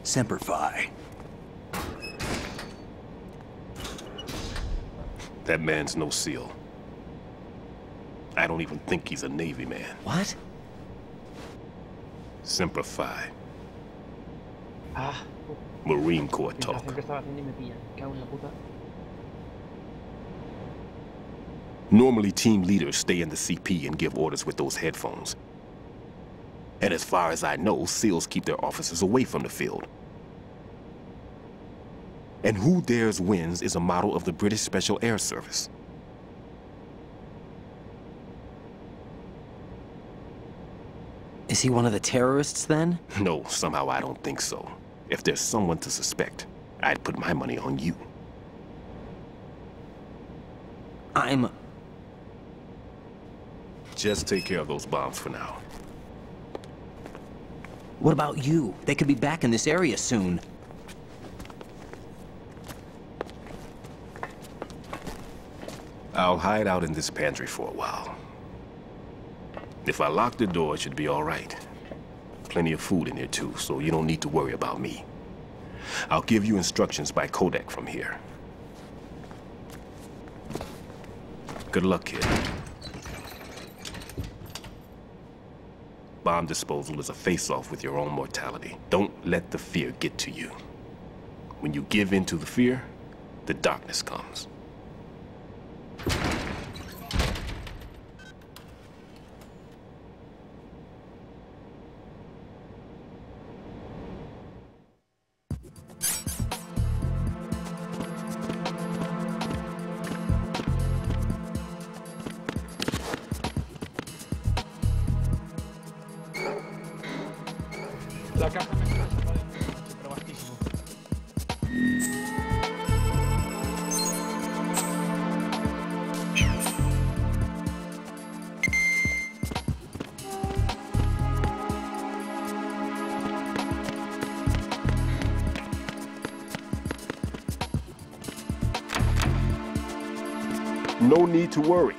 Semper Fi. That man's no SEAL. I don't even think he's a Navy man. What? Semper Fi. Ah. Marine Corps talk. Normally, team leaders stay in the CP and give orders with those headphones. And as far as I know, SEALs keep their officers away from the field. And Who Dares Wins is a model of the British Special Air Service. Is he one of the terrorists, then? No, somehow I don't think so. If there's someone to suspect, I'd put my money on you. Just take care of those bombs for now. What about you? They could be back in this area soon. I'll hide out in this pantry for a while. If I lock the door, it should be all right. Plenty of food in here too, so you don't need to worry about me. I'll give you instructions by codec from here. Good luck, kid. bomb disposal is a face-off with your own mortality. Don't let the fear get to you. When you give in to the fear, the darkness comes. La caja me está desapareciendo, pero bastísimo. No need to worry.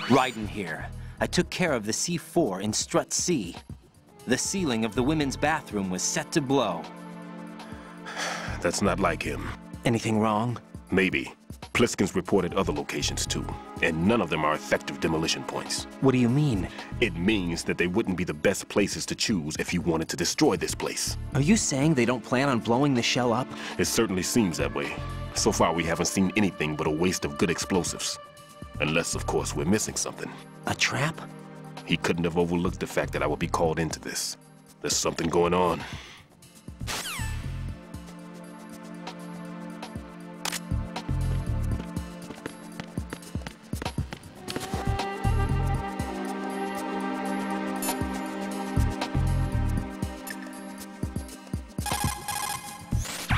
Raiden here. I took care of the C4 in Strut C. The ceiling of the women's bathroom was set to blow. That's not like him. Anything wrong? Maybe. Pliskin's reported other locations too, and none of them are effective demolition points. What do you mean? It means that they wouldn't be the best places to choose if you wanted to destroy this place. Are you saying they don't plan on blowing the shell up? It certainly seems that way. So far we haven't seen anything but a waste of good explosives. Unless, of course, we're missing something. A trap? He couldn't have overlooked the fact that I would be called into this. There's something going on.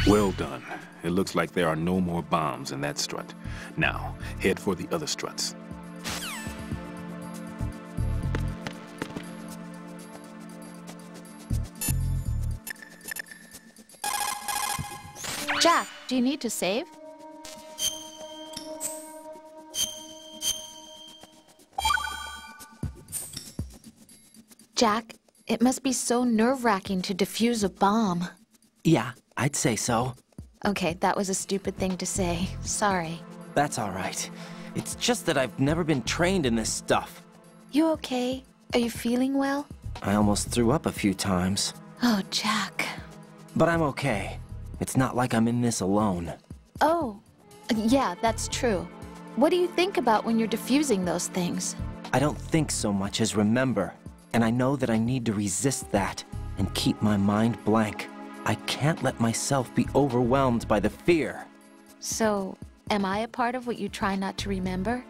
Well done. It looks like there are no more bombs in that strut. Now, head for the other struts. Jack, do you need to save? Jack, it must be so nerve-wracking to defuse a bomb. Yeah, I'd say so. Okay, that was a stupid thing to say. Sorry. That's all right. It's just that I've never been trained in this stuff. You okay? Are you feeling well? I almost threw up a few times. Oh, Jack. But I'm okay. It's not like I'm in this alone. Oh, yeah, that's true. What do you think about when you're defusing those things? I don't think so much as remember. And I know that I need to resist that and keep my mind blank. I can't let myself be overwhelmed by the fear. So, am I a part of what you try not to remember?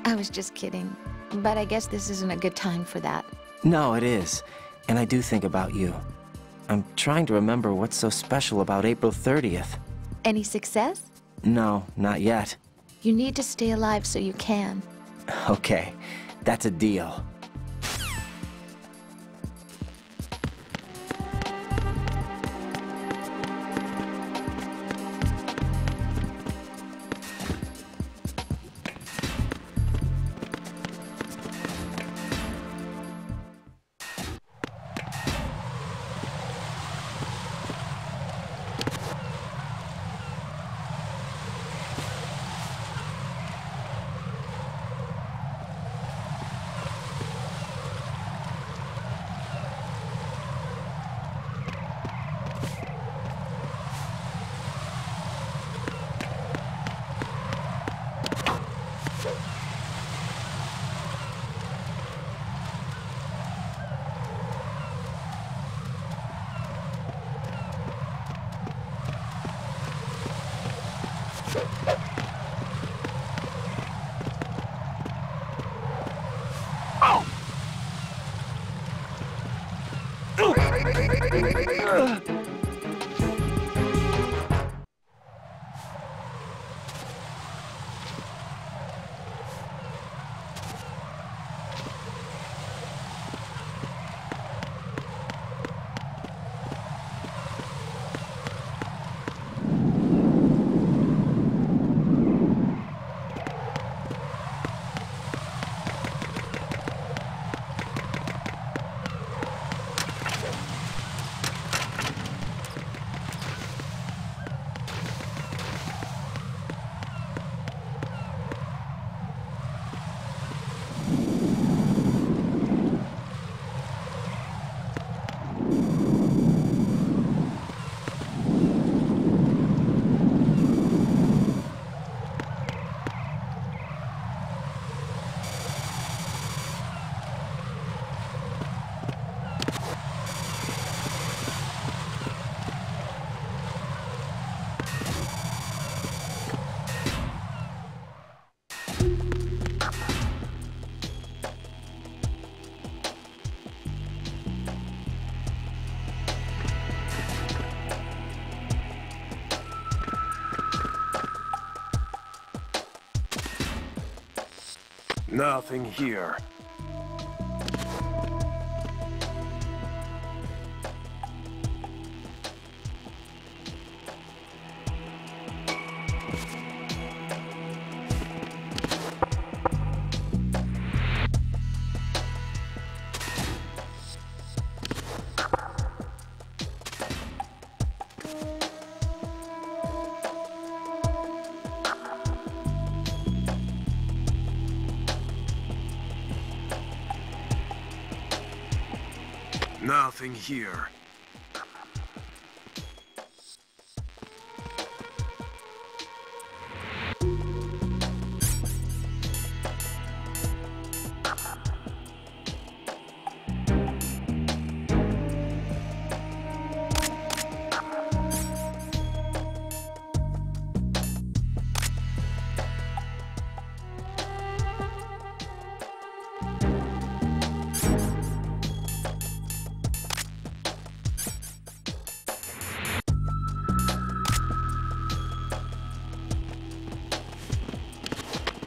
I was just kidding. But I guess this isn't a good time for that. No, it is. And I do think about you. I'm trying to remember what's so special about April 30th. Any success? No, not yet. You need to stay alive so you can. Okay, that's a deal. Nothing here. Nothing here.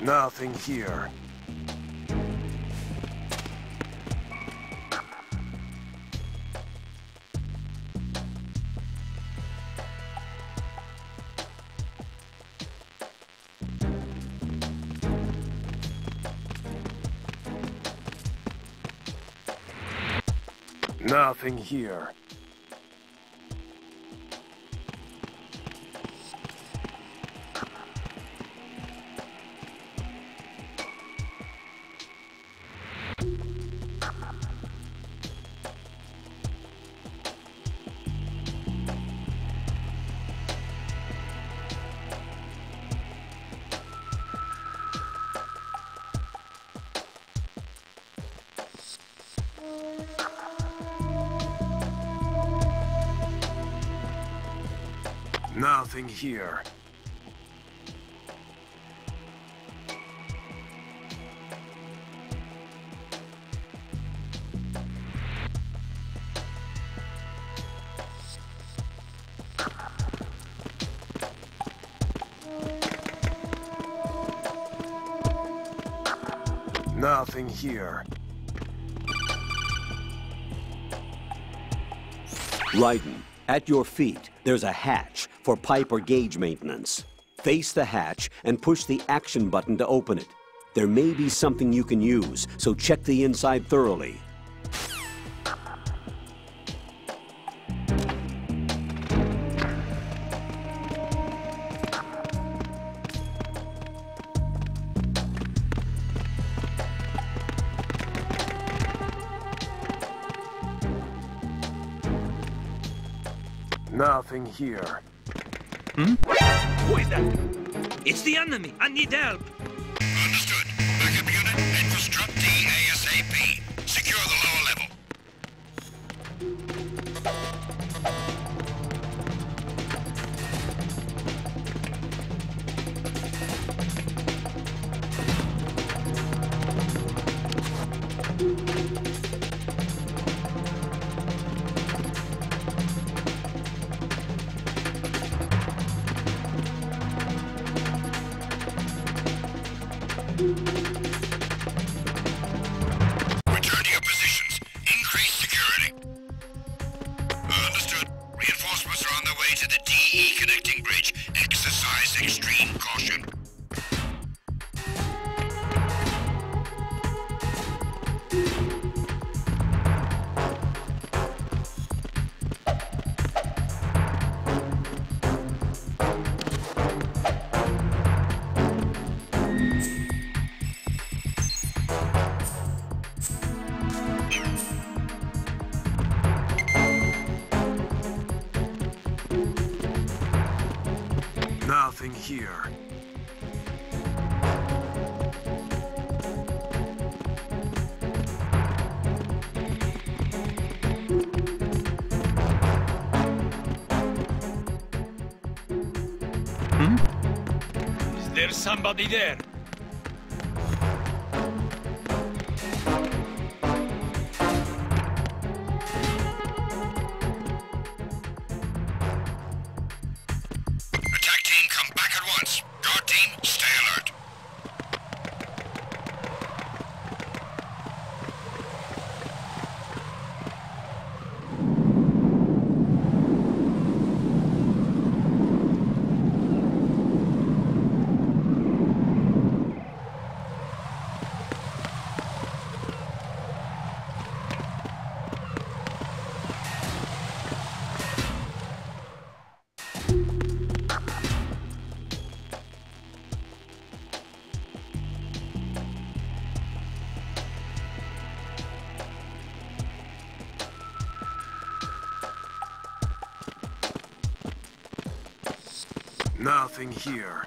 Nothing here. Nothing here. Nothing here. Nothing here. Raiden, at your feet, there's a hatch for pipe or gauge maintenance. Face the hatch and push the action button to open it. There may be something you can use, so check the inside thoroughly. Nothing here. Hmm? Who is that? It's the enemy. I need help. Understood. Backup unit, head for Strut D ASAP. Secure the lower level. Return to your positions. Increase security. Understood. Reinforcements are on their way to the DE connecting bridge. Exercise extreme caution. Nothing here. Is there somebody there? Attack team, come back at once. Guard team, stay alert. Nothing here.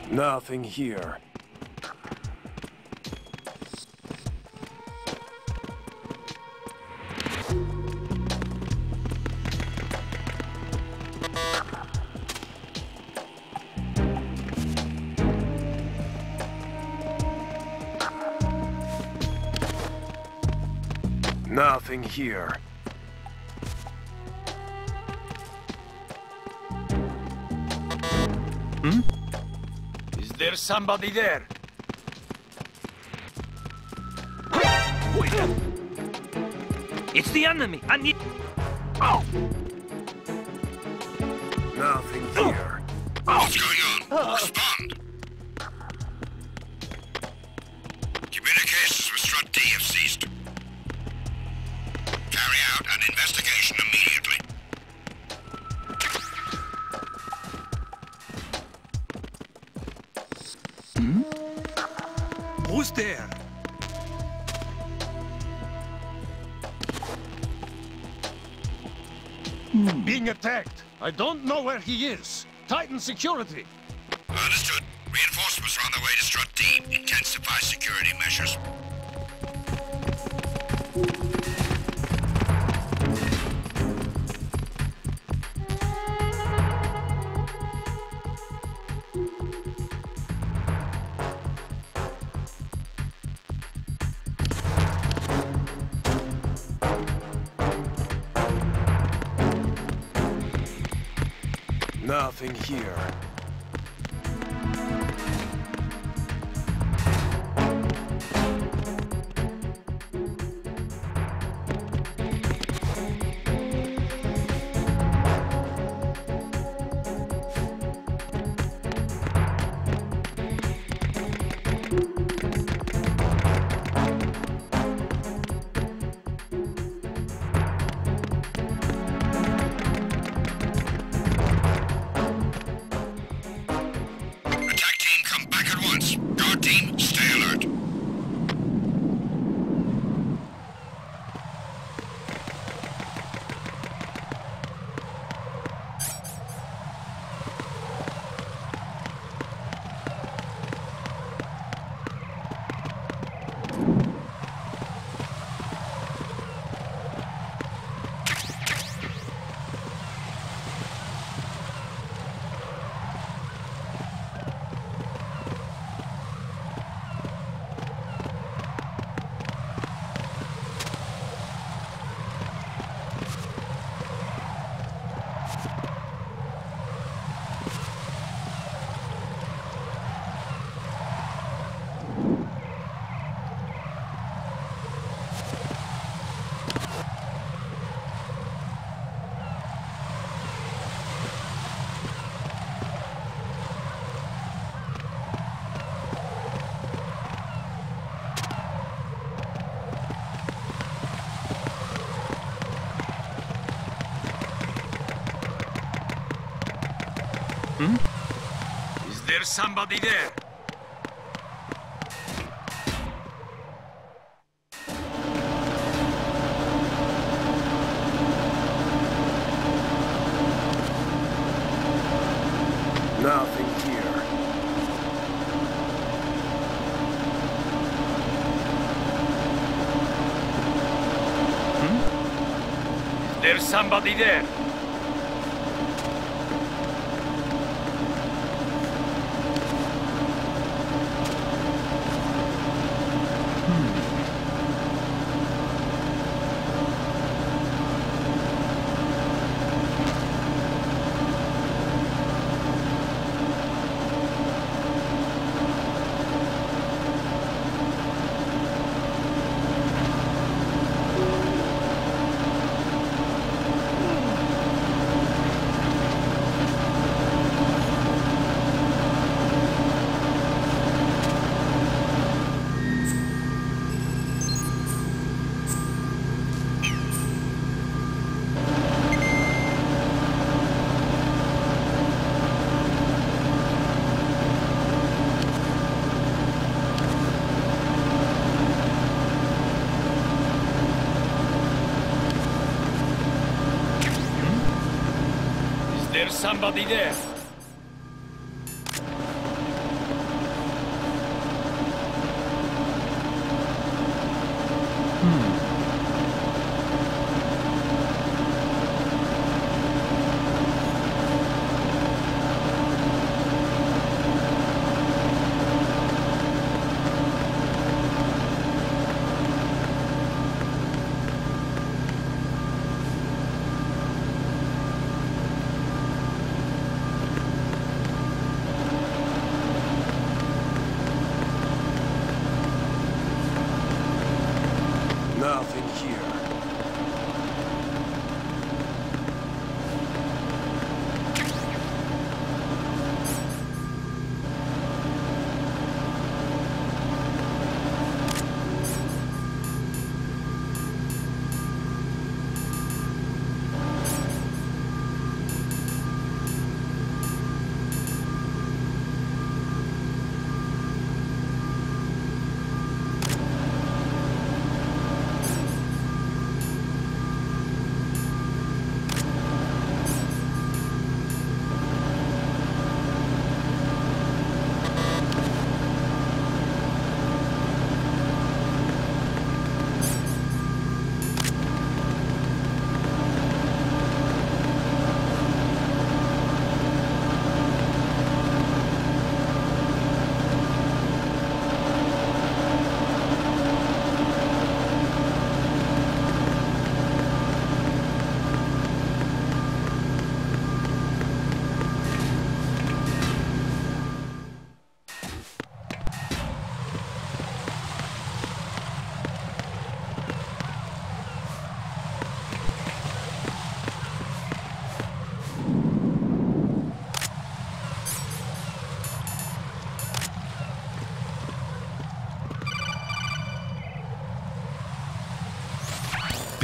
Nothing here. Nothing here. Hmm? Is there somebody there? It's the enemy! I need... Oh! Nothing here. What's going on? Respond! Communications with Strut D have ceased. Carry out an investigation immediately. Who's there? Being attacked. I don't know where he is. Titan security. Understood. Reinforcements are on their way to Strut D. Intensify security measures. Nothing here. Is there somebody there? Nothing here. Is there somebody there? There's somebody there.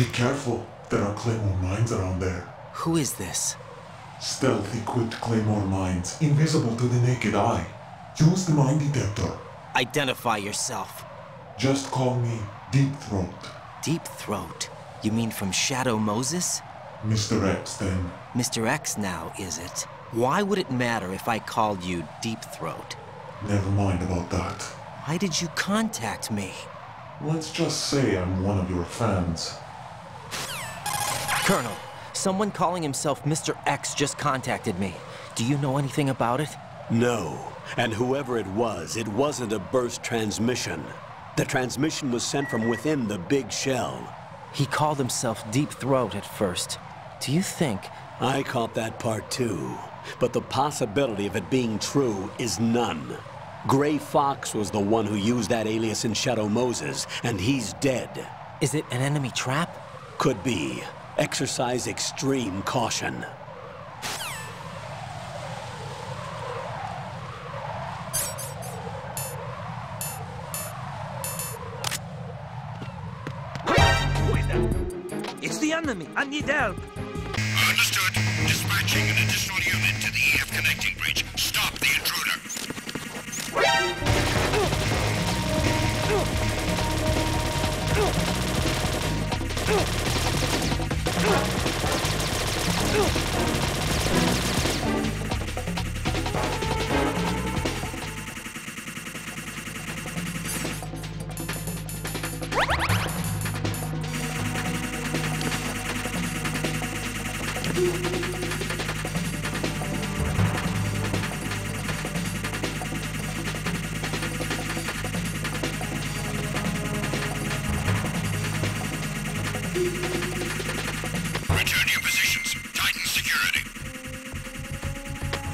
Be careful. There are Claymore mines around there. Who is this? Stealth-equipped Claymore mines, invisible to the naked eye. Use the mine detector. Identify yourself. Just call me Deep Throat. Deep Throat? You mean from Shadow Moses? Mr. X, then. Mr. X now, is it? Why would it matter if I called you Deep Throat? Never mind about that. Why did you contact me? Let's just say I'm one of your fans. Colonel, someone calling himself Mr. X just contacted me. Do you know anything about it? No. And whoever it wasn't a burst transmission. The transmission was sent from within the big shell. He called himself Deep Throat at first. Do you think... I caught that part too. But the possibility of it being true is none. Gray Fox was the one who used that alias in Shadow Moses, and he's dead. Is it an enemy trap? Could be. Exercise extreme caution. It's the enemy. I need help. Understood. Dispatching an additional unit to the EF connecting bridge. Stop the intruder. Return to your positions. Tighten security.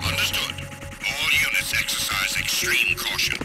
Understood. All units exercise extreme caution.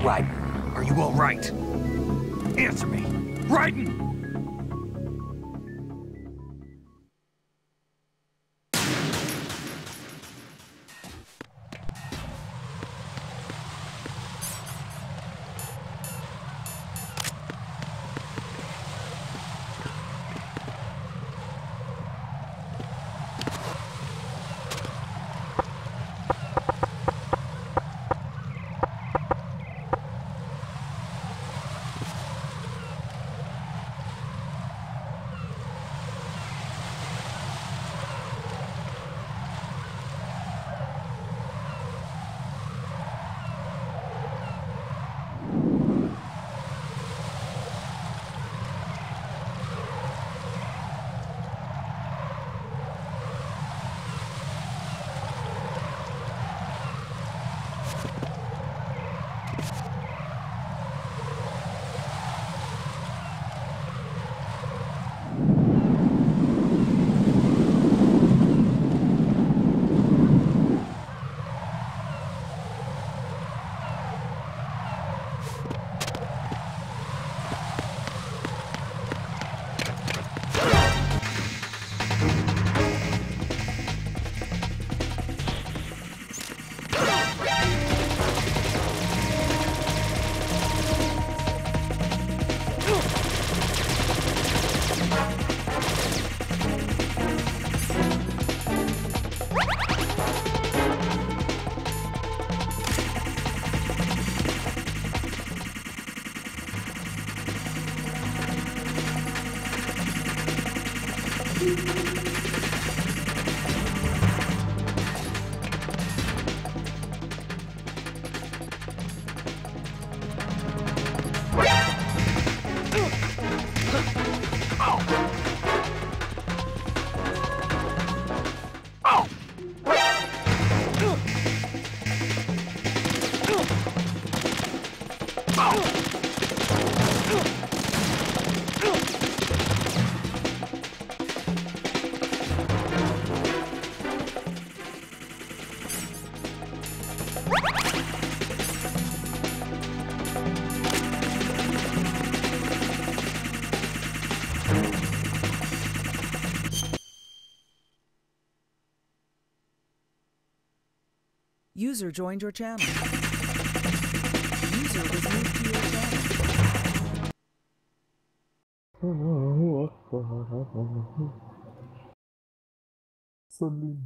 Raiden, are you all right? Answer me. Raiden! User joined your channel. User was moved to your channel. Solid